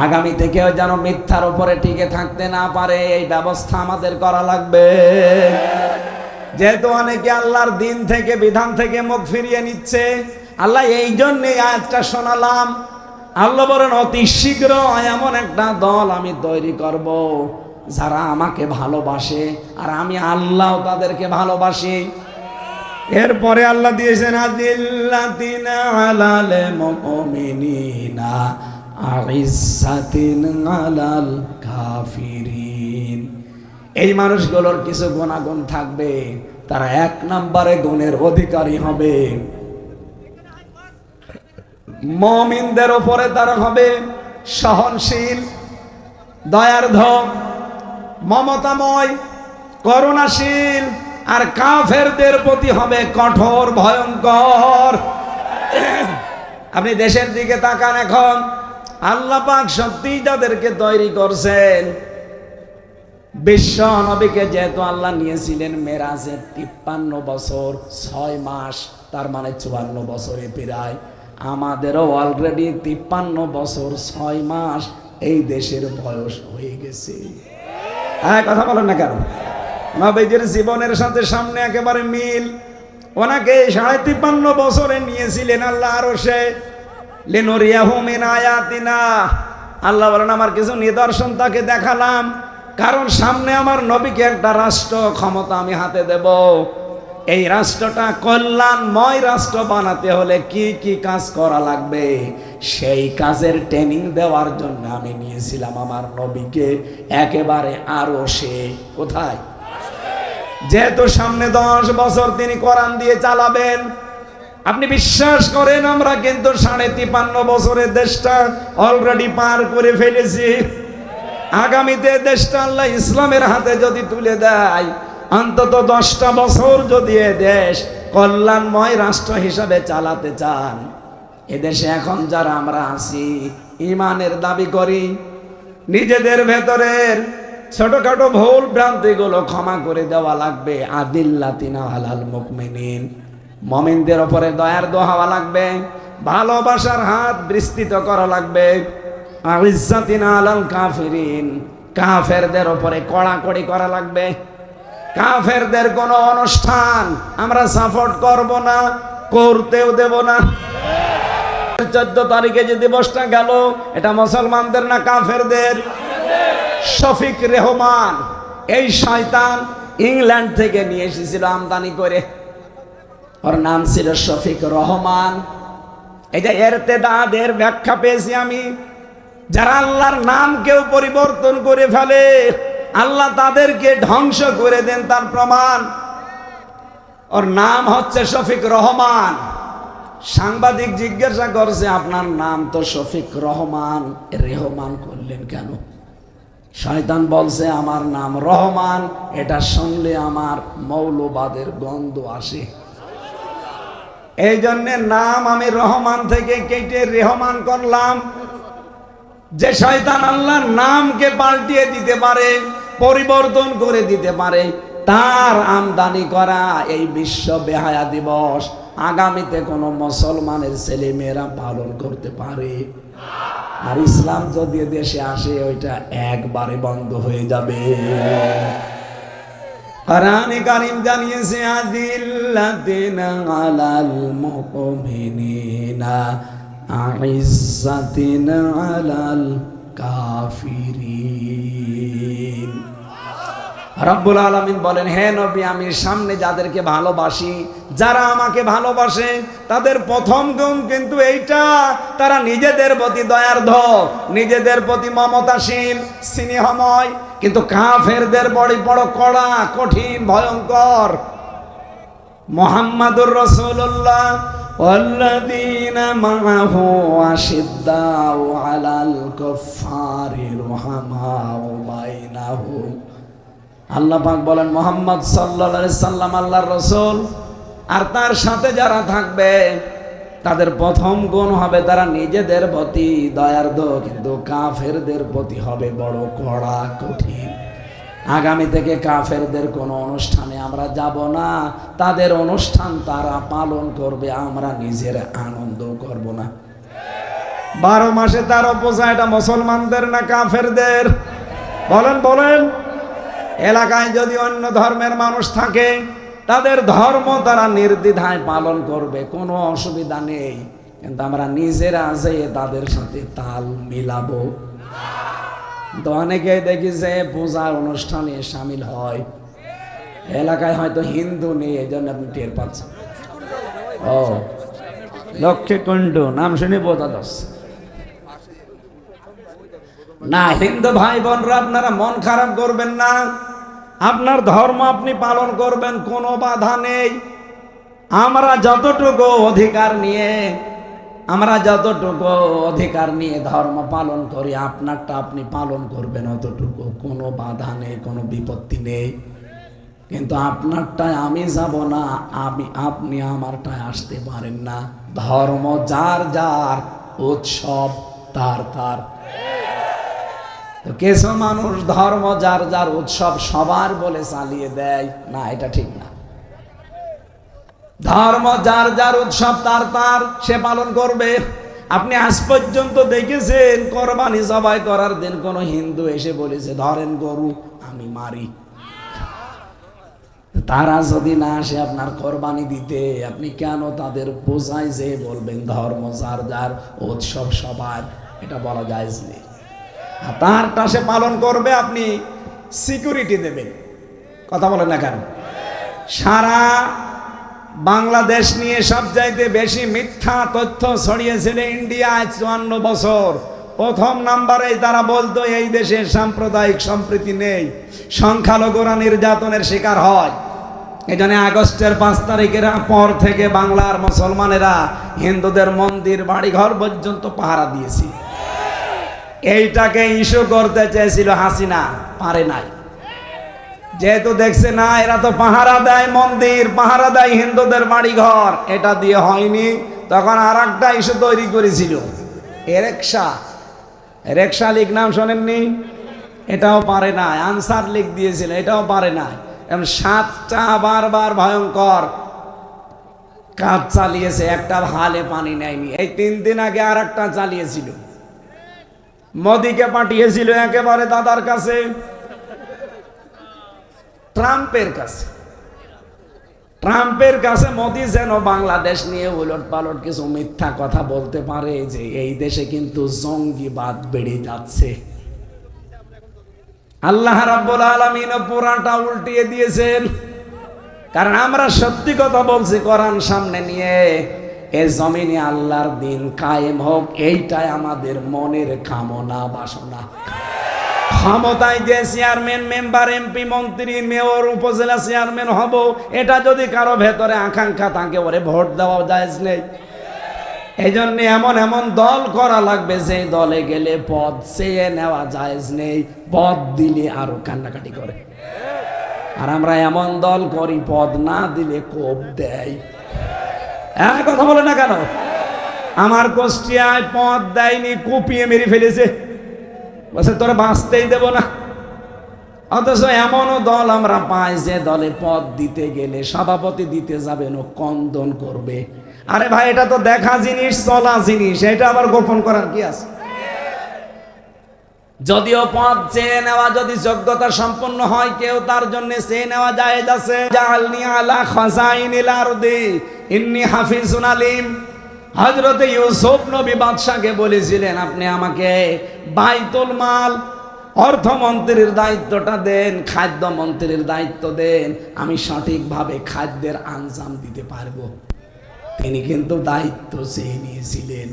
আগামী থেকেও যেন মিথ্যার উপরে টিকে থাকতে না পারে, এই ব্যবস্থা আমাদের করা লাগবে। যেহেতু অনেকে আল্লাহর দিন থেকে, বিধান থেকে মুখ ফিরিয়ে নিচ্ছে, আল্লাহ এই জন্যে আয়াতটা শোনালাম। আল্লাহ বলেন অতি শীঘ্র এমন একটা দল আমি তৈরি করব যারা আমাকে ভালোবাসে, আর আমি আল্লাহ তাদেরকে ভালোবাসি। এরপরে আল্লাহ দিয়েছেন আদিল্লাতিনা আলাল মুমিনিনা আইজ্জাতিন আলাল কাফিরিন। এই মানুষগুলোর কিছু গুণাগুণ থাকবে, তারা 1 নম্বরে গুণের অধিকারী হবে। মুমিনদের উপরে তারা হবে সহনশীল, দয়ার্ধ, মমতাময়, করুণাশীল, আর কাফেরদের প্রতি হবে কঠোর, ভয়ঙ্কর। আপনি দেশের দিকে তাকান, এখন আল্লাহ পাক সত্যিই যাদেরকে তৈরি করছেন। বিশ্ব নবীকে যেহেতু আল্লাহ নিয়েছিলেন মেরাজে 53 বছর 6 মাস, তার মানে 54 বছরে প্রায়। আমাদেরও অলরেডি 53 বছর 6 মাস এই দেশের বয়স হয়ে গেছে। হ্যাঁ, কথা বলেন না কেন? নবীজির জীবনের সাথে সামনে একেবারে মিল। ওনাকে 53.5 বছরে নিয়েছিলেন আল্লাহ আরশে। লিনুরিয়াহু মিন আয়াতিনা, আল্লাহ বলেন আমার কিছু নিদর্শন তাকে দেখালাম, কারণ সামনে আমার নবীকে একটা রাষ্ট্র ক্ষমতা আমি হাতে দেব। এই রাষ্ট্রটা কল্যাণময় রাষ্ট্র বানাতে হলে কি কি কাজ করা লাগবে, সেই কাজের ট্রেনিং দেওয়ার জন্য আমি নিয়েছিলাম আমার নবীকে একেবারে আরশে। কোথায়? যেহেতু সামনে 10 বছর তিনি কোরআন দিয়ে চালাবেন, আপনি বিশ্বাস করেন আমরা কিন্তু 53.5 বছরের দেশটা অলরেডি পার করে ফেলেছি। আগামীতে দেশটা আল্লাহ ইসলামের হাতে যদি তুলে দেয়, অন্তত 10টা বছর যদি এ দেশ কল্যাণময় রাষ্ট্র হিসাবে চালাতে চান, এদেশে এখন যারা আমরা আছি ইমানের দাবি করি, নিজেদের ভেতরের ছোটখাটো ভুল ভ্রান্তিগুলো ক্ষমা করে দেওয়া লাগবে। আদিল্লাতিনা আলাল মুমিনিন, মুমিনদের উপরে দয়ার দোহাওয়া লাগবে, ভালোবাসার হাত বিস্তৃত করা লাগবে। আইজ্জাতিনা আলাল কাফিরিন, কাফেরদের উপরে কড়াকড়ি করা লাগবে। কাফেরদের কোনো অনুষ্ঠান আমরা সাপোর্ট করব না, করতেও দেব না। 14 তারিখে যে দিবসটা গেল, এটা মুসলমানদের না কাফেরদের? শফিক রেহমান এই শয়তান ইংল্যান্ড থেকে নিয়ে এসেছিল আমদানি করে, ওর নাম ছিল শফিক রহমান। এই যে ইরতেদাদের ব্যাখ্যা পেয়েছি আমি, যারা আল্লাহর নাম কেউ পরিবর্তন করে ফেলে আল্লাহ তাদেরকে ধ্বংস করে দেন, তার প্রমাণ। ওর নাম হচ্ছে শফিক রহমান। সাংবাদিক জিজ্ঞাসা করছে আপনার নাম তো শফিক রহমান, রেহমান করলেন কেন? শয়তান বলছে আমার নাম রহমান, এটা শুনলে আমার মৌলবাদের গন্ধ আসে, এই জন্যে নাম আমি রহমান থেকে কেটে রেহমান করলাম। যে শয়তান আল্লাহর নামকে পাল্টিয়ে দিতে পারে, পরিবর্তন করে দিতে পারে, তার আমদানি করা এই বিশ্ব বেহায়া দিবস আগামীতে কোনো মুসলমানের ছেলে মেয়েরা পালন করতে পারে? আর ইসলাম যদি দেশে আসে ওইটা একবারে বন্ধ হয়ে যাবে। কোরআনে কারীম জানিয়েছে আদিল্লাতিনা আলাল মুমিনিনা আইজ্জাতিনা আলাল কাফিরিন। রব্বুল আলামিন বলেন, হে নবী আমি সামনে যাদেরকে ভালোবাসি, যারা আমাকে ভালোবাসে তাদের প্রথম গুণ কিন্তু এইটা, তারা নিজেদের প্রতি দয়ার্ধ, নিজেদের প্রতি মমতাশীল, স্নেহময়। কিন্তু কাফেরদের বড় কড়া, কঠিন, ভয়ঙ্কর। মুহাম্মাদুর রাসূলুল্লাহ ওয়াল্লাযীনা মাআহু আশিদ্দাউ আলাল কুফফারি রুহামাউ বাইনাহুম। আল্লাহ পাক বলেন মুহাম্মদ সাল্লাল্লাহু আলাইহি সাল্লাম আল্লাহর রাসূল, আর তার সাথে যারা থাকবে তাদের প্রথম গুণ হবে তারা নিজেদের প্রতি দয়ার্দ, কিন্তু কাফেরদের প্রতি হবে বড় কড়া, কঠিন। আগামী থেকে কাফেরদের কোনো অনুষ্ঠানে আমরা যাব না, তাদের অনুষ্ঠান তারা পালন করবে, আমরা নিজের আনন্দ করব না। 12 মাসে 13 পূজা, এটা মুসলমানদের না কাফেরদের? বলেন বলেন। এলাকায় যদি অন্য ধর্মের মানুষ থাকে তাদের ধর্ম তারা নির্দ্বিধায় পালন করবে, কোনো অসুবিধা নেই, কিন্তু আমরা নিজেরা যেয়ে তাদের সাথে তাল মিলাবো। তো অনেকেই দেখি যে পূজার অনুষ্ঠানে সামিল হয়, এলাকায় হয়তো হিন্দু নেই, এই জন্য আপনি টের পাচ্ছেন। ও লক্ষ্মীকুণ্ড নাম শুনে বোঝা যাচ্ছে না। হিন্দু ভাই বোনরা, আপনারা মন খারাপ করবেন না, আপনার ধর্ম আপনি পালন করবেন, কোনো বাধা নেই। আমরা যতটুকু অধিকার নিয়ে ধর্ম পালন করি, আপনারটা আপনি পালন করবেন অতটুকু, কোনো বাধা নেই, কোনো বিপত্তি নেই। কিন্তু আপনারটায় আমি যাব না, আপনি আমারটায় আসতে পারেন না। ধর্ম যার যার, উৎসব তার তার। তো কিছু মানুষ ধর্ম যার যার, উৎসব সবার বলে চালিয়ে দেয়, না, এটা ঠিক না। ধর্ম যার যার, উৎসব তার তার, সে পালন করবে। আপনি আজ পর্যন্ত দেখেছেন কোরবানি জবাই করার দিন কোন হিন্দু এসে বলেছে ধরেন গরু আমি মারি? তারা যদি না আসে আপনার কোরবানি দিতে, আপনি কেন তাদের বোঝায় যে বলবেন ধর্ম যার যার, উৎসব সবার? এটা বলা যায় না। তারটা সে পালন করবে, আপনি সিকিউরিটি দেবেন। কথা বলেন না কেন? সারা বাংলাদেশ নিয়ে সবচাইতে বেশি মিথ্যা তথ্য ছড়িয়েছিল ইন্ডিয়ায় 54 বছর। প্রথম নাম্বারে তারা বলতো এই দেশে সাম্প্রদায়িক সম্প্রীতি নেই, সংখ্যালঘুরা নির্যাতনের শিকার হয়। এই জন্য আগস্টের 5 তারিখের পর থেকে বাংলার মুসলমানেরা হিন্দুদের মন্দির বাড়িঘর পর্যন্ত পাহারা দিয়েছি। এইটাকে ইস্যু করতে চেয়েছিল হাসিনা, পারে নাই। যেহেতু দেখছে না এরা তো পাহারা দেয় মন্দির, পাহারা দেয় হিন্দুদের বাড়িঘর, এটা দিয়ে হয়নি, তখন আর একটা ইস্যু তৈরি করেছিল, রেকশা লীগ, নাম শোনেননি? এটাও পারে না। আনসার লীগ দিয়েছিল, এটাও পারে না। 7টা বারবার ভয়ঙ্কর কাজ চালিয়েছে, একটা হালে পানি নেয়নি। এই 3 দিন আগে আর একটা চালিয়েছিল, মোদিকে পাঠিয়েছিল একেবারে দাদার কাছে, ট্রাম্পের কাছে মোদি যেন বাংলাদেশ নিয়ে উলট পালট কিছু মিথ্যা কথা বলতে পারে যে এই দেশে কিন্তু জঙ্গিবাদ বেড়ে যাচ্ছে। আল্লাহ রাব্বুল আলামিন পুরাটা উল্টিয়ে দিয়েছেন, কারণ আমরা সত্যি কথা বলছি কোরআন সামনে নিয়ে। এ জমিনে আল্লাহর দিন কায়েম হোক, এইটাই আমাদের মনের কামনা বাসনা। ক্ষমতায় যে চেয়ারম্যান, মেম্বার, এমপি, মন্ত্রী, মেয়র, উপজেলা চেয়ারম্যান হব, এটা যদি কারো ভেতরে আকাঙ্ক্ষা থাকে, ওরে ভোট দেওয়া জায়েজ নেই। এই জন্য এমন এমন দল করা লাগবে যে দলে গেলে পদ চেয়ে নেওয়া জায়েজ নেই, পদ দিলে আরো কান্নাকাটি করে। আর আমরা এমন দল করি পদ না দিলে কোপ দেয়। কথা বলে না কেন? আমার কুষ্টিয়ায় পদ দেয়নি, কুপিয়ে মেরে ফেলেছে, বলছে তোরা বাঁচতেই দেব না। অথচ এমনও দল আমরা পাই যে দলে পদ দিতে গেলে সভাপতি দিতে যাবেন ও কন্দন করবে। আরে ভাই, এটা তো দেখা জিনিস, চলা জিনিস, এটা আবার গোপন করার কি আছে? যদিও পদ চেয়ে নেওয়া যদি যোগ্যতা সম্পন্ন হয় কেউ, তার জন্য চেয়ে নেওয়া জায়েজ আছে। জাআলনি আলা খাযাইনিল আরদি ইন্নী হাফিজুন আলিম। হযরত ইউসুফ নবী বাদশাকে বলেছিলেন আপনি আমাকে বাইতুল মাল, অর্থমন্ত্রীর দায়িত্বটা দেন, খাদ্য মন্ত্রীর দায়িত্ব দেন, আমি সঠিকভাবে খাদ্যের আঞ্জাম দিতে পারবো। তিনি কিন্তু দায়িত্ব চেয়ে নিয়েছিলেন।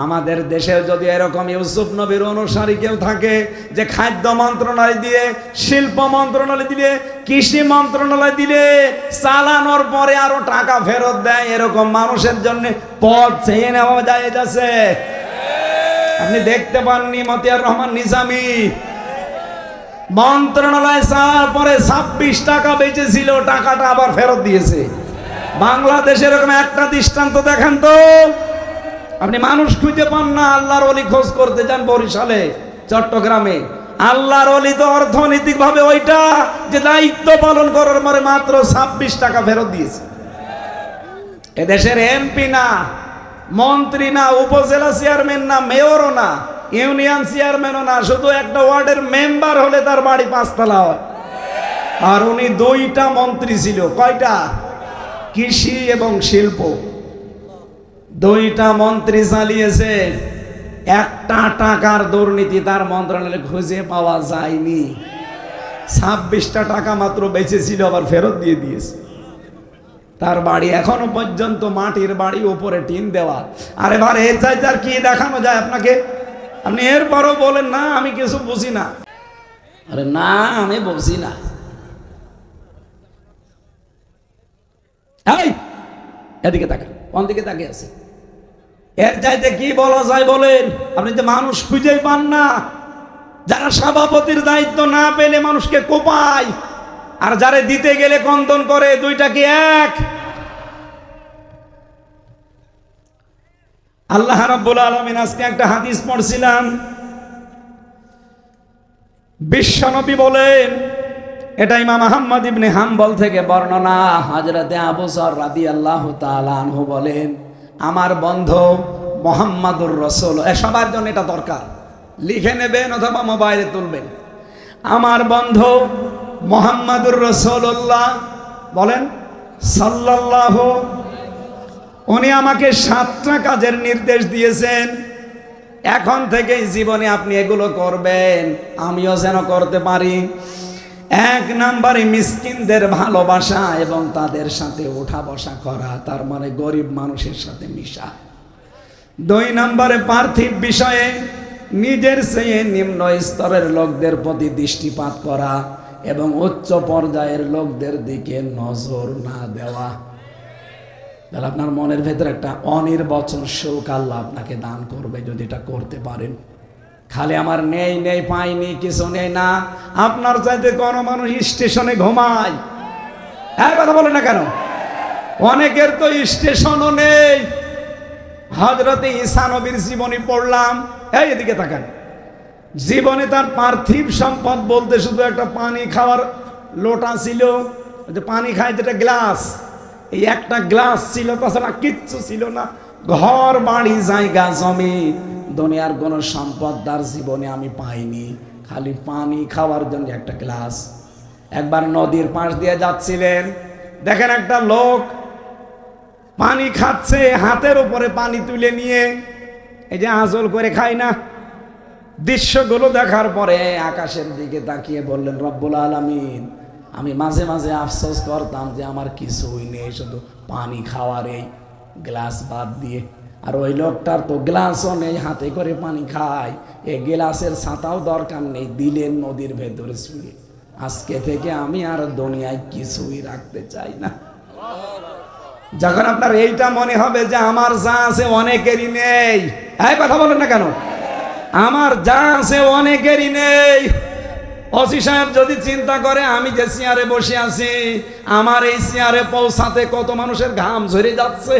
আমাদের দেশে যদি এরকম ইউসুফ নবীর অনুসারী কেউ থাকে যে খাদ্য মন্ত্রণালয় দিয়ে, শিল্প মন্ত্রণালয় দিলে, কৃষি মন্ত্রণালয় দিলে চালানোর পরে আরো টাকা ফেরত দেয়, এরকম মানুষের জন্য পদ চেয়ে নেওয়া জায়েজ আছে। আপনি দেখতে পাননি মতিয়ার রহমান নিজামী মন্ত্রণালয় চাওয়ার পরে 26 টাকা বেঁচেছিল, টাকাটা আবার ফেরত দিয়েছে। বাংলাদেশে এরকম একটা দৃষ্টান্ত দেখেন তো। আপনি মানুষ খুঁজে পান না, আল্লাহর ওলি খোঁজ করতে যান বরিশালে, চট্টগ্রামে। আল্লাহর ওলি তো অর্থনৈতিক ভাবে ওইটা যে দায়িত্ব পালন করার পরে মাত্র 26 টাকা ফেরত দিয়েছে। এদেশের এমপি না, মন্ত্রী না, উপজেলা চেয়ারম্যান না, মেয়রও না, ইউনিয়ন চেয়ারম্যানও না, শুধু একটা ওয়ার্ডের মেম্বার হলে তার বাড়ি 5 তলা হয়। আর উনি 2টা মন্ত্রী ছিল। কয়টা? কৃষি এবং শিল্প। 2টা মন্ত্রী চালিয়েছে, একটা টাকার দুর্নীতি তার মন্ত্রণালয়ে খুঁজে পাওয়া যায়নি। 26টা টাকা মাত্র বেঁচেছিল, আবার ফেরত দিয়ে দিয়েছে। তার বাড়ি এখনো পর্যন্ত মাটির বাড়ি, উপরে টিন দেওয়া। আরে ভাই এর চাইতে আর কি দেখানো যায় আপনাকে? আপনি এরপরও বলেন না আমি কিছু বুঝি না। আরে না আমি বুঝি না। এই এদিকে তাকান, কোন দিকে তাকিয়ে আছে? এর চাইতে কি বলা যায় বলেন? আপনি যে মানুষ খুঁজেই পান না। যারা সভাপতির দায়িত্ব না পেলে মানুষকে কোপায়, আর যারা দিতে গেলে কন্দন করে, দুইটা কি এক? আল্লাহ রাব্বুল আলামিন আজকে একটা হাদিস পড়ছিলাম, বিশ্বনবী বলেন, এটা ইমাম আহমদ ইবনে হাম্বল থেকে বর্ণনা, হযরতে আবু যর রাদিয়াল্লাহু তাআলা আনহু বলেন, আমার বন্ধু মুহাম্মাদুর রাসূল, সবার জন্য এটা দরকার, লিখে নেবেন অথবা মোবাইলে তুলবেন। আমার বন্ধু মুহাম্মাদুর রাসূলুল্লাহ বলেন সাল্লাল্লাহু, উনি আমাকে 7টা কাজের নির্দেশ দিয়েছেন, এখন থেকেই জীবনে আপনি এগুলো করবেন, আমিও যেন করতে পারি। 1 নম্বরে মিসকিনদের ভালোবাসা এবং তাদের সাথে ওঠা বসা করা, তার মানে গরিব মানুষের সাথে মিশা। 2 নম্বরে পার্থিব বিষয়ে নিজের চেয়ে নিম্ন স্তরের লোকদের প্রতি দৃষ্টিপাত করা এবং উচ্চ পর্যায়ের লোকদের দিকে নজর না দেওয়া। তাহলে আপনার মনের ভেতরে একটা অনির্বচন শোক আল্লাহ আপনাকে দান করবে যদি এটা করতে পারেন। খালি আমার নেই নেই পাইনি কিছু নেই না, আপনার চাইতে কোনো মানুষ স্টেশনে ঘুমায়। হ্যাঁ কথা বলে না কেন? অনেকের তো স্টেশনও নেই। হযরতে ঈসা নবীর জীবনী পড়লাম, এই এদিকে তাকান, জীবনে তার পার্থিব সম্পদ বলতে শুধু একটা পানি খাওয়ার লোটা ছিল, যে পানি খায় যেটা গ্লাস, এই একটা গ্লাস ছিল, তাছাড়া কিচ্ছু ছিল না। ঘর বাড়ি জায়গা জমি দুনিয়ার কোনো সম্পদ তার জীবনে আমি পাইনি, খালি পানি খাওয়ার জন্য একটা গ্লাস। একবার নদীর পাশ দিয়ে যাচ্ছিলেন, দেখেন একটা লোক পানি খাচ্ছে, হাতের উপরে পানি তুলে নিয়ে, এই যে আঁচল করে খায় না। দৃশ্যগুলো দেখার পরে আকাশের দিকে তাকিয়ে বললেন, রব্বুল আলামিন, আমি মাঝে মাঝে আফসোস করতাম যে আমার কিছুই নেই, শুধু পানি খাওয়ার এই গ্লাস বাদ দিয়ে। আর ওই লোকটার তো গ্লাসও নেই, হাতে করে পানি খায়, এই গ্লাসের ছাতাও দরকার নেই, দিলেন নদীর ভেতরে শুয়ে। আজকে থেকে আমি আর দুনিয়ায় কিছুই রাখতে চাই না। যখন আপনার এইটা মনে হবে যে আমার যা আছে অনেকেরই নেই, এই কথা বলেন না কেন? আমার যা আছে অনেকেরই নেই। ওসি সাহেব যদি চিন্তা করে আমি যে চেয়ারে বসে আছি, আমার এই চেয়ারে পৌঁছাতে কত মানুষের ঘাম ঝরে যাচ্ছে।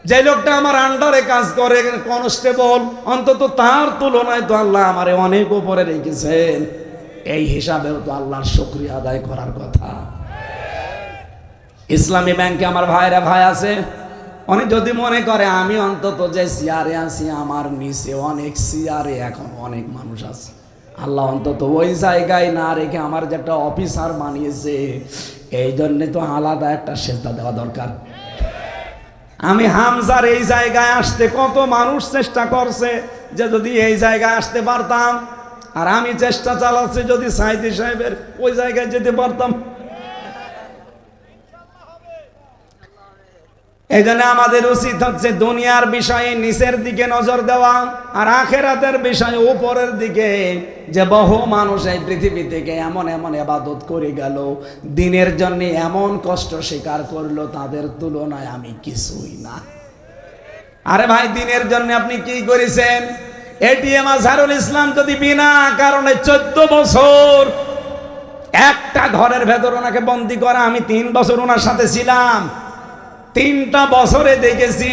যে লোকটা আমার আন্ডারে কাজ করে কনস্টেবল, অন্তত তার তুলনায় তো আল্লাহ আমারে অনেক উপরে রেখেছেন। এই হিসাবেও তো আল্লাহর শুকরিয়া আদায় করার কথা। ইসলামী ব্যাংকে আমার ভাইরা ভাই আছে, উনি যদি মনে করে আমি অন্তত যে চেয়ারে আছি আমার নিচে অনেক চেয়ারে এখন অনেক মানুষ আছে, আল্লাহ অন্তত ওই জায়গায় না রেখে আমার যে একটা অফিসার বানিয়েছে, এই জন্যে তো আলাদা একটা সেজদা দেওয়া দরকার। আমি হামজার এই জায়গায় আসতে কত মানুষ চেষ্টা করছে যে যদি এই জায়গায় আসতে পারতাম, আর আমি চেষ্টা চালাচ্ছি যদি সাইদি সাহেবের ওই জায়গায় যেতে পারতাম। এই জন্য আমাদের উচিত হচ্ছে দুনিয়ার বিষয়ে নিচের দিকে নজর দেওয়া, আর আখেরাতের বিষয়ে উপরের দিকে। যে বহু মানুষ এই পৃথিবী থেকে এমন এমন ইবাদত করে গেল, দিনের জন্য এমন কষ্ট স্বীকার করলো, তাদের তুলনায় আমি কিছুই না। আরে ভাই, দিনের জন্য আপনি কি করেছেন? এটিএম আজহারুল ইসলাম যদি বিনা কারণে 14 বছর একটা ঘরের ভেতর ওনাকে বন্দি করা, আমি 3 বছর ওনার সাথে ছিলাম, 3টা বছরে দেখেছি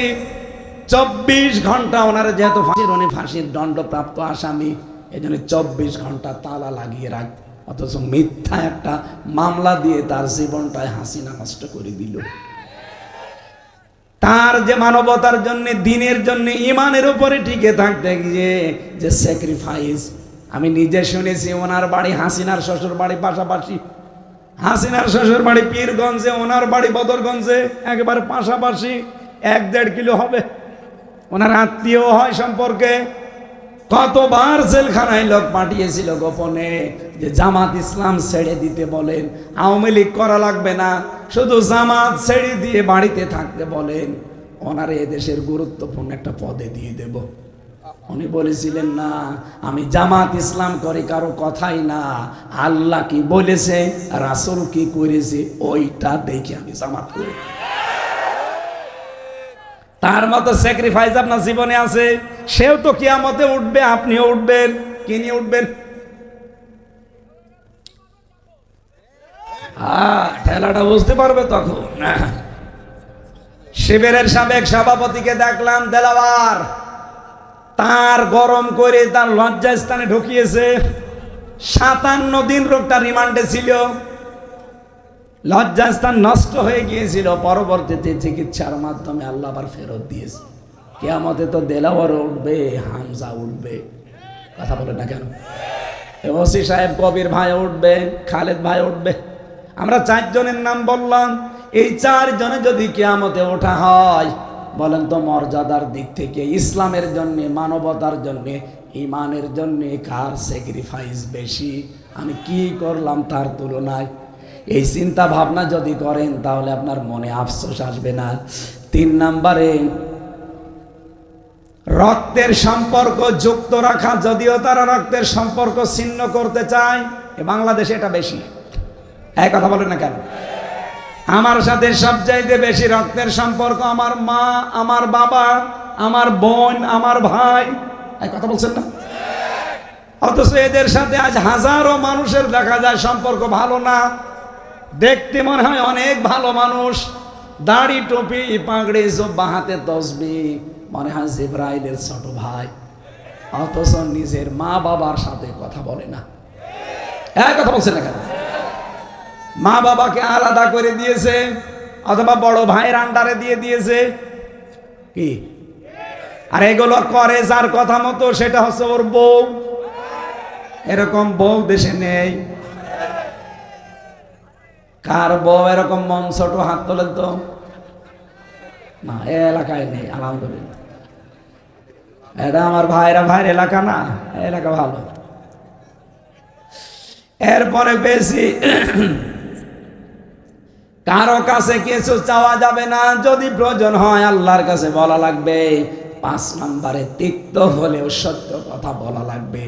24 ঘন্টা ওনারা, যেহেতু উনি ফাঁসির দণ্ডপ্রাপ্ত আসামি, এই জন্য 24 ঘন্টা তালা লাগিয়ে রাখ, অথচ মিথ্যা একটা মামলা দিয়ে তার জীবনটায় হাসিনা নষ্ট করে দিল। তার যে মানবতার জন্য, দিনের জন্য, ইমানের উপরে টিকে থাকতে গিয়ে যে স্যাক্রিফাইস, আমি নিজে শুনেছি। ওনার বাড়ি হাসিনার শ্বশুর বাড়ি পাশাপাশি, হাসিনার শ্বশুর বাড়ি পীরগঞ্জে, ওনার বাড়ি বদরগঞ্জে, একেবারে পাশাপাশি, 1-1.5 কিলো হবে। ওনার আত্মীয় হয় সম্পর্কে। কতবার জেলখানায় লোক পাঠিয়েছিল গোপনে যে জামাত ইসলাম ছেড়ে দিতে বলেন, আওয়ামী লীগ করা লাগবে না, শুধু জামাত ছেড়ে দিয়ে বাড়িতে থাকতে বলেন, ওনারে এদেশের গুরুত্বপূর্ণ একটা পদে দিয়ে দেব। উনি বলেছিলেন না, আমি জামাত ইসলাম করি কারো কথাই না, আল্লাহ কি বলেছে রাসূল কি করেছে ওইটা দেখে আমি জামাত করি। তার মতো স্যাক্রিফাইস আপনার জীবনে আছে, সেও তো কিয়ামতে উঠবে, আপনিও উঠবেন। কি নিয়ে উঠবেন? ঠেলাটা বুঝতে পারবে তখন। শিবিরের সাবেক সভাপতিকে দেখলাম দেলাওয়ার, তার গরম করে তার লজ্জাস্থানে ঢুকিয়েছে। 57 দিন লোকটা রিমান্ডে ছিল, লজ্জাস্থান নষ্ট হয়ে গিয়েছিল, পরবর্তীতে চিকিৎসার মাধ্যমে আল্লাহ আবার ফেরত দিয়েছে। কিয়ামতে তো দেলাওয়ার উঠবে, হামজা উঠবে, কথা বলে না কেন? ওসি সাহেব কবির ভাই উঠবে, খালেদ ভাই উঠবে। আমরা 4 জনের নাম বললাম, এই 4 জনে যদি কিয়ামতে ওঠা হয়, বলেন তো মর্যাদার দিক থেকে, ইসলামের জন্য, মানবতার জন্য, ইমানের জন্য কার স্যাক্রিফাইস বেশি? আমি কি করলাম তার তুলনায়? এই চিন্তা ভাবনা যদি করেন তাহলে আপনার মনে আফসোস আসবে না। 3 নম্বরে রক্তের সম্পর্ক যুক্ত রাখা, যদিও তারা রক্তের সম্পর্ক ছিন্ন করতে চায়, বাংলাদেশে এটা বেশি। এক কথা বলেন না কেন? আমার সাথে সবচাইতে বেশি রক্তের সম্পর্ক আমার মা, আমার বাবা, আমার বোন, আমার ভাই। এক কথা বলছেন না? অথচ এদের সাথে আজ হাজারো মানুষের দেখা যায় সম্পর্ক ভালো না, দেখতে মনে হয় অনেক ভালো মানুষ, দাড়ি টুপি পাগড়ি জুব্বা হাতে তসবিহ, মনে হয় জিবরাইলের ছোট ভাই, অথচ নিজের মা বাবার সাথে কথা বলে না। এক কথা বলছেন না কেন? মা বাবাকে আলাদা করে দিয়েছে, অথবা বড় ভাইয়ের আন্ডারে দিয়ে দিয়েছে। কি? আর এগুলো করে যার কথা মতো, সেটা হচ্ছে ওর বউ। এরকম বউ দেশে নেই। কার বউ এরকম মন ছোট? হাত তোলেন তো। না, এ এলাকায় নেই, আলহামদুলিল্লাহ। এটা আমার ভাইয়ের এলাকা না, এলাকা ভালো। এরপরে বেশি কারো কাছে কিছু চাওয়া যাবে না, যদি প্রয়োজন হয় আল্লাহর কাছে বলা লাগবে। 5 নম্বরে তিক্ত হলেও সত্য কথা বলা লাগবে।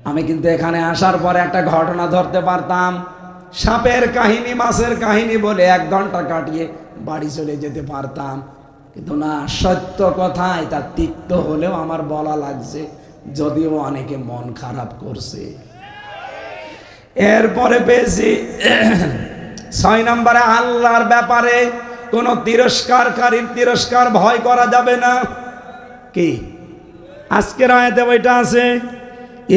আমি কিন্তু এখানে আসার পরে একটা ঘটনা ধরতে পারতাম, সাপের কাহিনী, মাছের কাহিনী বলে 1 ঘন্টা কাটিয়ে বাড়ি চলে যেতে পারতাম, কিন্তু না, সত্য কথাই তা তিক্ত হলেও আমার বলা লাগছে, যদিও অনেকে মন খারাপ করছে। এরপরে পেয়েছি 6 নম্বরে আল্লাহর ব্যাপারে কোন তিরস্কারকারীর তিরস্কার ভয় করা যাবে না। কি? আজকের আয়াতে ওইটা আছে,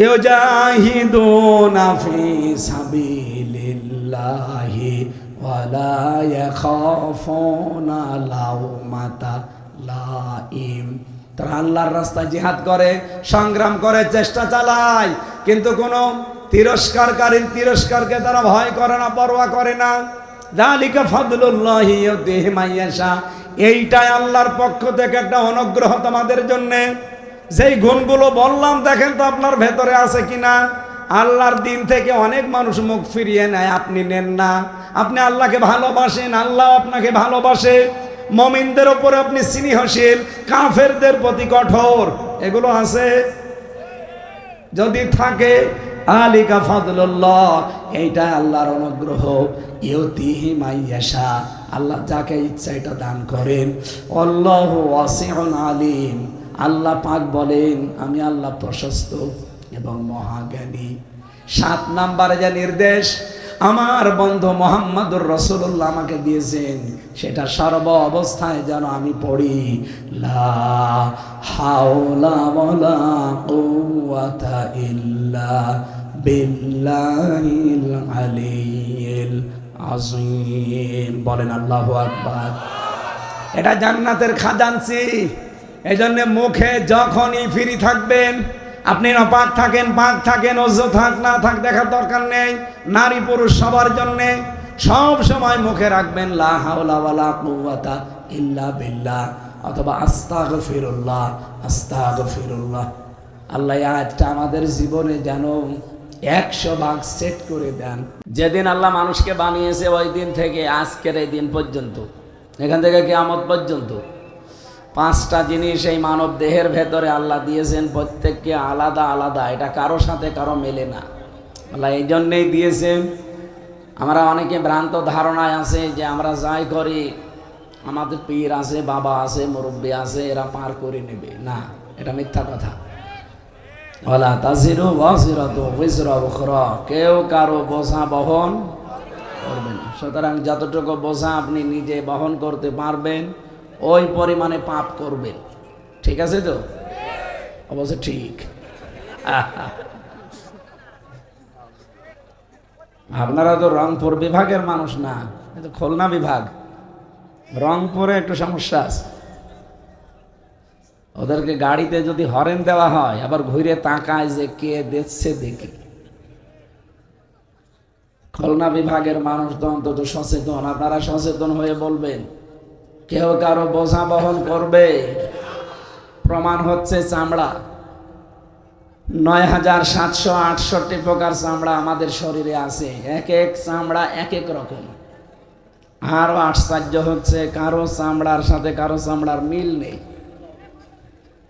ইউজাহিদুনা ফি সাবিলিল্লাহি ওয়ালা ইয়াখাফুনা লাউমাতা লাইম। তারা আল্লাহর রাস্তায় জিহাদ করে, সংগ্রাম করে, চেষ্টা চালায়, কিন্তু কোনো তিরস্কারকারীর তিরস্কারকে তারা ভয় করে না, পরোয়া করে না। যালিকা ফাদলুল্লাহি ইউতিহি মাইয়াশা। এইটাই আল্লাহর পক্ষ থেকে একটা অনুগ্রহ তোমাদের জন্য। যেই গুণগুলো বললাম, দেখেন তো আপনার ভেতরে আছে কিনা। আল্লাহর দিন থেকে অনেক মানুষ মুখ ফিরিয়ে নেয়, আপনি নেন না। আপনি আল্লাহকে ভালোবাসেন, আল্লাহ আপনাকে ভালোবাসে। মুমিনদের উপরে আপনি স্নেহশীল, কাফেরদের প্রতি কঠোর। এগুলো আছে? যদি থাকে, আলিকা ফাদলুল্লাহ, এইটা আল্লাহর অনুগ্রহ। ইউতিহি মাইয়াশা, আল্লাহ যাকে ইচ্ছা এটা দান করেন। আল্লাহু ওয়াসিউন আলিম, আল্লাহ পাক বলেন আমি আল্লাহ প্রশস্ত এবং মহাজ্ঞানী। 7 নম্বরে যে নির্দেশ আমার বন্ধু মুহাম্মদুর রাসূলুল্লাহ আমাকে দিয়েছেন, সেটা সর্ব অবস্থায় যেন আমি পড়ি, লা হাওলা ওয়ালা কুওয়াতা ইল্লা বিল্লাহিল আলিয়্যিল আযীম। বলেন আল্লাহু আকবার। এটা জান্নাতের খাজানচি। এই জন্য মুখে যখনই ফ্রি থাকবেন, আপনি না পাক থাকেন, ওযু থাক না থাক দেখার দরকার নেই। নারী পুরুষ সবার জন্য সব সময় মুখে রাখবেন লা হাওলা ওয়ালা কুওয়াতা ইল্লা বিল্লাহ, অথবা আস্তাগফিরুল্লাহ, আস্তাগফিরুল্লাহ, আল্লাহ আয়াতটা আমাদের জীবনে যেন 100 ভাগ সেট করে দেন। যেদিন আল্লাহ মানুষকে বানিয়েছে ওই দিন থেকে আজকের এই দিন পর্যন্ত, এখান থেকে কিয়ামত পর্যন্ত 5টা জিনিস এই মানব দেহের ভেতরে আল্লাহ দিয়েছেন, প্রত্যেককে আলাদা আলাদা, এটা কারো সাথে কারো মেলে না। আল্লাহ এই জন্যেই দিয়েছেন। আমরা অনেকে ভ্রান্ত ধারণায় আছে যে আমরা যাই করি আমাদের পীর আছে, বাবা আছে, মুরব্বী আছে, এরা পার করে নেবে। না, এটা মিথ্যা কথা। ওয়ালা তাজিরু ওয়াজিরাতু বিজরা উখরা, কেউ কারো বোঝা বহন করবে না। সুতরাং যতটুকু বোঝা আপনি নিজে বহন করতে পারবেন ওই পরিমাণে পাপ করবেন। ঠিক আছে তো? অবশ্য ঠিক। আপনারা তো রংপুর বিভাগের মানুষ না, এটা খুলনা বিভাগ। রংপুরে একটু সমস্যা আছে। ওদেরকে গাড়িতে যদি হরেন দেওয়া হয় আবার ঘুরে তাকায় যে কে দেখছে দেখি। খুলনা বিভাগের মানুষ তো অন্তত সচেতন। আপনারা সচেতন হয়ে বলবেন কেউ কারো বোঝা বহন করবে। প্রমাণ হচ্ছে চামড়া। ৯,৭৬৮ প্রকার চামড়া আমাদের শরীরে আছে, এক এক চামড়া এক এক রকম। আরো আশ্চর্য হচ্ছে কারো চামড়ার সাথে কারো চামড়ার মিল নেই।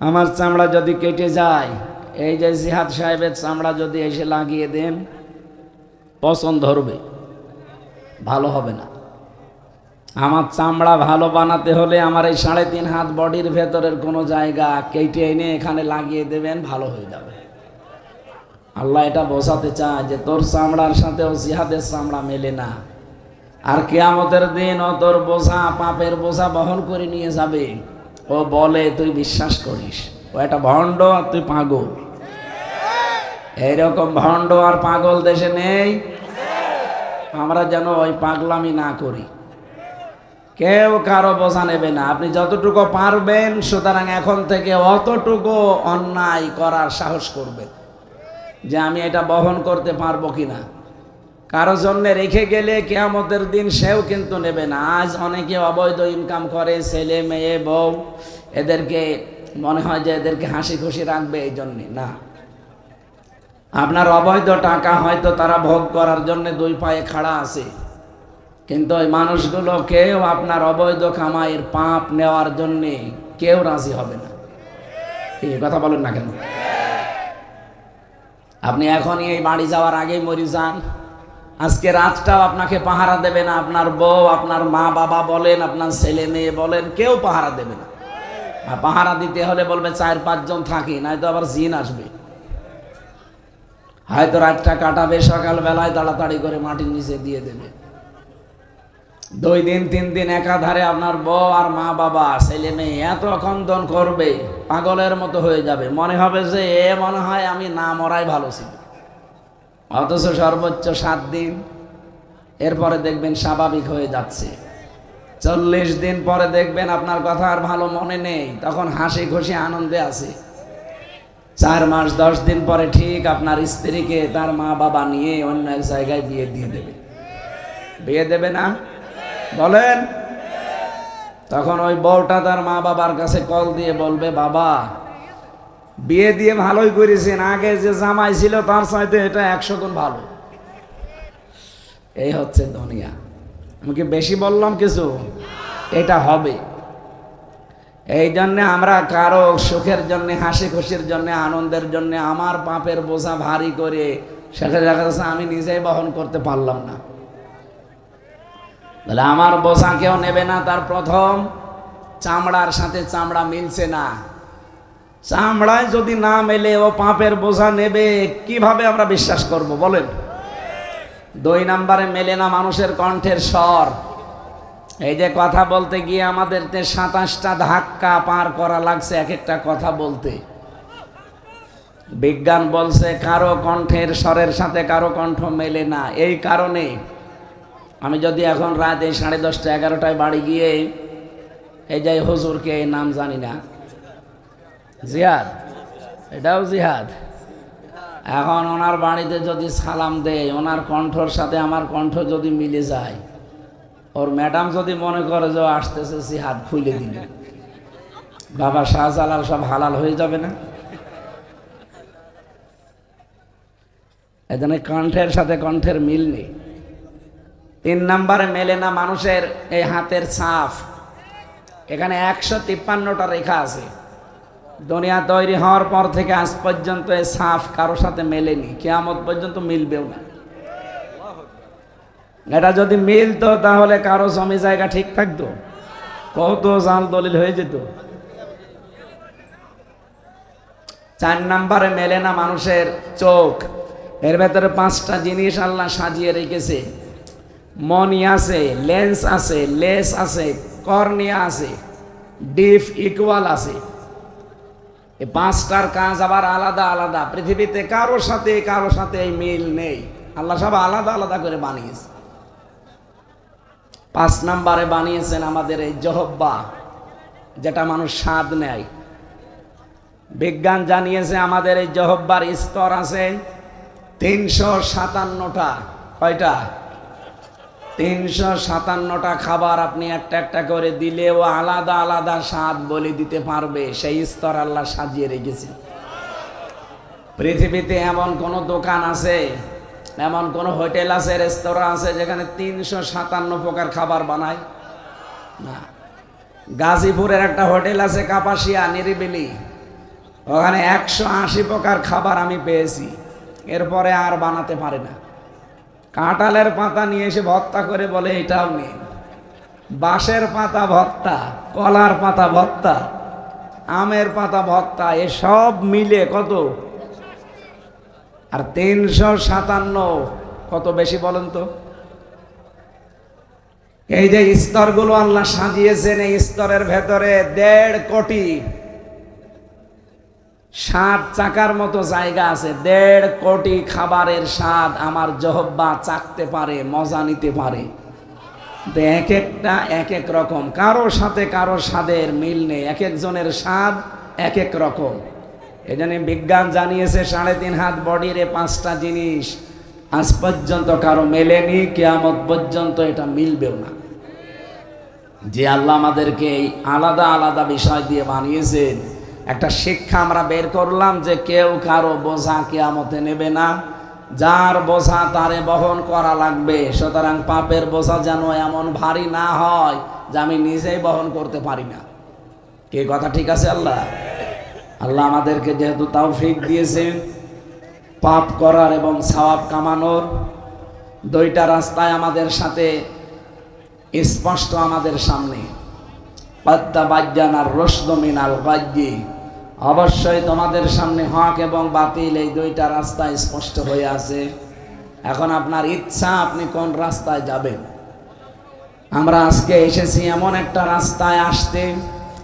আমার চামড়া যদি কেটে যায়, এই যে জিহাদ সাহেবের চামড়া যদি এসে লাগিয়ে দেন, পছন্দ ধরবে, ভালো হবে না। আমার চামড়া ভালো বানাতে হলে আমার এই 3.5 হাত বডির ভেতরের কোনো জায়গা কেটে এনে এখানে লাগিয়ে দেবেন, ভালো হয়ে যাবে। আল্লাহ এটা বোঝাতে চায় যে তোর চামড়ার সাথে ও জিহাদের চামড়া মেলে না। আর কিয়ামতের দিন ও তোর বোঝা, পাপের বোঝা বহন করে নিয়ে যাবে। ও বলে তুই বিশ্বাস করিস ও একটা ভণ্ড আর তুই পাগল। এইরকম ভণ্ড আর পাগল দেশে নেই। আমরা যেন ওই পাগলামি না করি। কেউ কারো বোঝা নেবে না। আপনি যতটুকু পারবেন, সুতরাং এখন থেকে অতটুকু অন্যায় করার সাহস করবেন যে আমি এটা বহন করতে পারবো কিনা। কারো জন্য রেখে গেলে কিয়ামতের দিন সেও কিন্তু নেবে না। আজ অনেকে অবৈধ ইনকাম করে, ছেলে মেয়ে বউ, এদেরকে মনে হয় যে এদেরকে হাসি খুশি রাখবে, এই জন্যে না। আপনার অবৈধ টাকা হয়তো তারা ভোগ করার জন্য 2 পায়ে খাড়া আছে, কিন্তু ওই মানুষগুলো কেউ আপনার অবৈধ কামাইয়ের পাপ নেওয়ার জন্যে কেউ রাজি হবে না। এই কথা বলেন না কেন? আপনি এখনই এই বাড়ি যাওয়ার আগেই মরে যান, আজকে রাতটাও আপনাকে পাহারা দেবে না। আপনার বউ, আপনার মা বাবা বলেন, আপনার ছেলে মেয়ে বলেন, কেউ পাহারা দেবে না। আর পাহারা দিতে হলে বলবে 4-5 জন থাকি, নয়তো আবার জিন আসবে। হয়তো রাতটা কাটাবে, সকালবেলায় তাড়াতাড়ি করে মাটির নিচে দিয়ে দেবে। 2 দিন 3 দিন একাধারে আপনার বউ আর মা বাবা, ছেলে মেয়ে এত খন্দন করবে, পাগলের মতো হয়ে যাবে। মনে হবে যে মনে হয় আমি না মরাই ভালো ছিল। অথচ সর্বোচ্চ 7 দিন, এরপরে দেখবেন স্বাভাবিক হয়ে যাচ্ছে। 40 দিন পরে দেখবেন আপনার কথা আর ভালো মনে নেই, তখন হাসি খুশি আনন্দে আছে। 4 মাস 10 দিন পরে ঠিক আপনার স্ত্রীকে তার মা বাবা নিয়ে অন্য এক জায়গায় বিয়ে দিয়ে দেবে। বিয়ে দেবে না বলেন? তখন ওই বউটা তার মা বাবার কাছে কল দিয়ে বলবে, বাবা বিয়ে দিয়ে ভালোই করেছেন, আগে যে জামাই ছিল তার চাইতে এটা 100 গুণ ভালো। এই হচ্ছে দুনিয়া। আমি কি বেশি বললাম কিছু? এটা হবে। এই জন্যে আমরা কারো সুখের জন্য, হাসি খুশির জন্য, আনন্দের জন্য আমার পাপের বোঝা ভারী করে সেখানে দেখা যাচ্ছে আমি নিজেই বহন করতে পারলাম না। তাহলে আমার বোঝা কেউ নেবে না। তার প্রথম, চামড়ার সাথে চামড়া মিলছে না। চামড়ায় যদি না মেলে ও পাপের বোঝা নেবে, কিভাবে আমরা বিশ্বাস করব বলেন? 2 নম্বরে মেলে না মানুষের কণ্ঠের স্বর। এই যে কথা বলতে গিয়ে আমাদের 27টা ধাক্কা পার করা লাগছে এক একটা কথা বলতে। বিজ্ঞান বলছে কারো কণ্ঠের স্বরের সাথে কারো কণ্ঠ মেলে না। এই কারণে আমি যদি এখন রাত 10:30 11টায় বাড়ি গিয়ে এই যে হুজুরকে এই নাম জানি না, জিহাদ, এটাও জিহাদ, এখন ওনার বাড়িতে যদি সালাম দেয়, ওনার কণ্ঠর সাথে আমার কণ্ঠ যদি মিলে যায়, ওর ম্যাডাম যদি মনে করে যে আসতেছে, জিহাদ খুলে দিল, বাবা শাহজালাল সব হালাল হয়ে যাবে না? এজন্য কণ্ঠের সাথে কণ্ঠের মিল নেই। 3 নম্বরে মেলে না মানুষের এই হাতের ছাপ। এখানে 153টা রেখা আছে। দুনিয়া তৈরি হওয়ার পর থেকে আজ পর্যন্ত এই ছাপ কারোর সাথে মেলেনি, কিয়ামত পর্যন্ত মিলবেও না। এটা যদি মিলতো তাহলে কারো জমি জায়গা ঠিক থাকতো, কত জাল দলিল হয়ে যেত। 4 নম্বরে মেলে না মানুষের চোখ। এর ভেতরে 5টা জিনিস আল্লাহ সাজিয়ে রেখেছে। মনি আছে, লেন্স আছে, লেস আছে, কর্নিয়া আছে, ডিফ ইকুয়াল আছে। এই 5টার কাজ আবার আলাদা আলাদা। পৃথিবীতে কারো সাথে এই মিল নেই। আল্লাহ সব আলাদা আলাদা করে বানিয়েছে। 5 নম্বরে বানিয়েছেন আমাদের এই জহব্বা, যেটা মানুষ স্বাদ নেয়। বিজ্ঞান জানিয়েছে আমাদের এই জহব্বার স্তর আছে 357টা। কয়টা? 357টা খাবার আপনি একটা একটা করে দিলেও আলাদা আলাদা স্বাদ বলে দিতে পারবে। সেই স্তর আল্লাহ সাজিয়ে রেখেছে। পৃথিবীতে এমন কোন দোকান আছে, এমন কোন হোটেল আছে, রেস্তোরাঁ আছে যেখানে 357 প্রকার খাবার বানায়? না। গাজীপুরের একটা হোটেল আছে কাপাসিয়া, নিরিবিলি, ওখানে 180 প্রকার খাবার আমি পেয়েছি। এরপরে আর বানাতে পারে না। কাঁঠালের পাতা নিয়ে এসে ভর্তা করে বলে এটাও নেই। বাঁশের পাতা ভর্তা, কলার পাতা ভর্তা, আমের পাতা ভর্তা, এসব মিলে কত? আর 357 কত বেশি বলেন তো? এই যে স্তরগুলো আল্লাহ সাজিয়েছেন, এই স্তরের ভেতরে 1.5 কোটি 7 চাকার মতো জায়গা আছে। 1.5 কোটি খাবারের স্বাদ আমার জহব্বা চাকতে পারে, মজা নিতে পারে। এক একটা এক এক রকম, কারো সাথে কারো স্বাদের মিল নেই। এক একজনের স্বাদ এক এক রকম। এই জন্য বিজ্ঞান জানিয়েছে 3.5 হাত বডির 5টা জিনিস আজ পর্যন্ত কারো মেলেনি, কিয়ামত পর্যন্ত এটা মিলবেও না। যে আল্লাহ আমাদেরকে এই আলাদা আলাদা বিষয় দিয়ে বানিয়েছেন, একটা শিক্ষা আমরা বের করলাম যে কেউ কারো বোঝা কিয়ামতে নেবে না। যার বোঝা তারে বহন করা লাগবে। সুতরাং পাপের বোঝা যেন এমন ভারী না হয় যে আমি নিজেই বহন করতে পারি না। কে কথা ঠিক আছে? আল্লাহ আমাদেরকে যেহেতু তৌফিক দিয়েছেন পাপ করার এবং সওয়াব কামানোর, 2টা রাস্তায় আমাদের সাথে স্পষ্ট আমাদের সামনে। অবশ্যই তোমাদের সামনে হক এবং বাতিল, এই 2টা রাস্তা স্পষ্ট হয়ে আছে। এখন আপনার ইচ্ছা আপনি কোন রাস্তায় যাবেন। আমরা আজকে এসেছি এমন একটা রাস্তায় আসতে,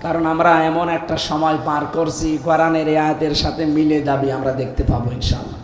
কারণ আমরা এমন একটা সময় পার করছি কোরআনের এই আয়াতের সাথে মিলে যাবে, আমরা দেখতে পাবো ইনশাআল্লাহ।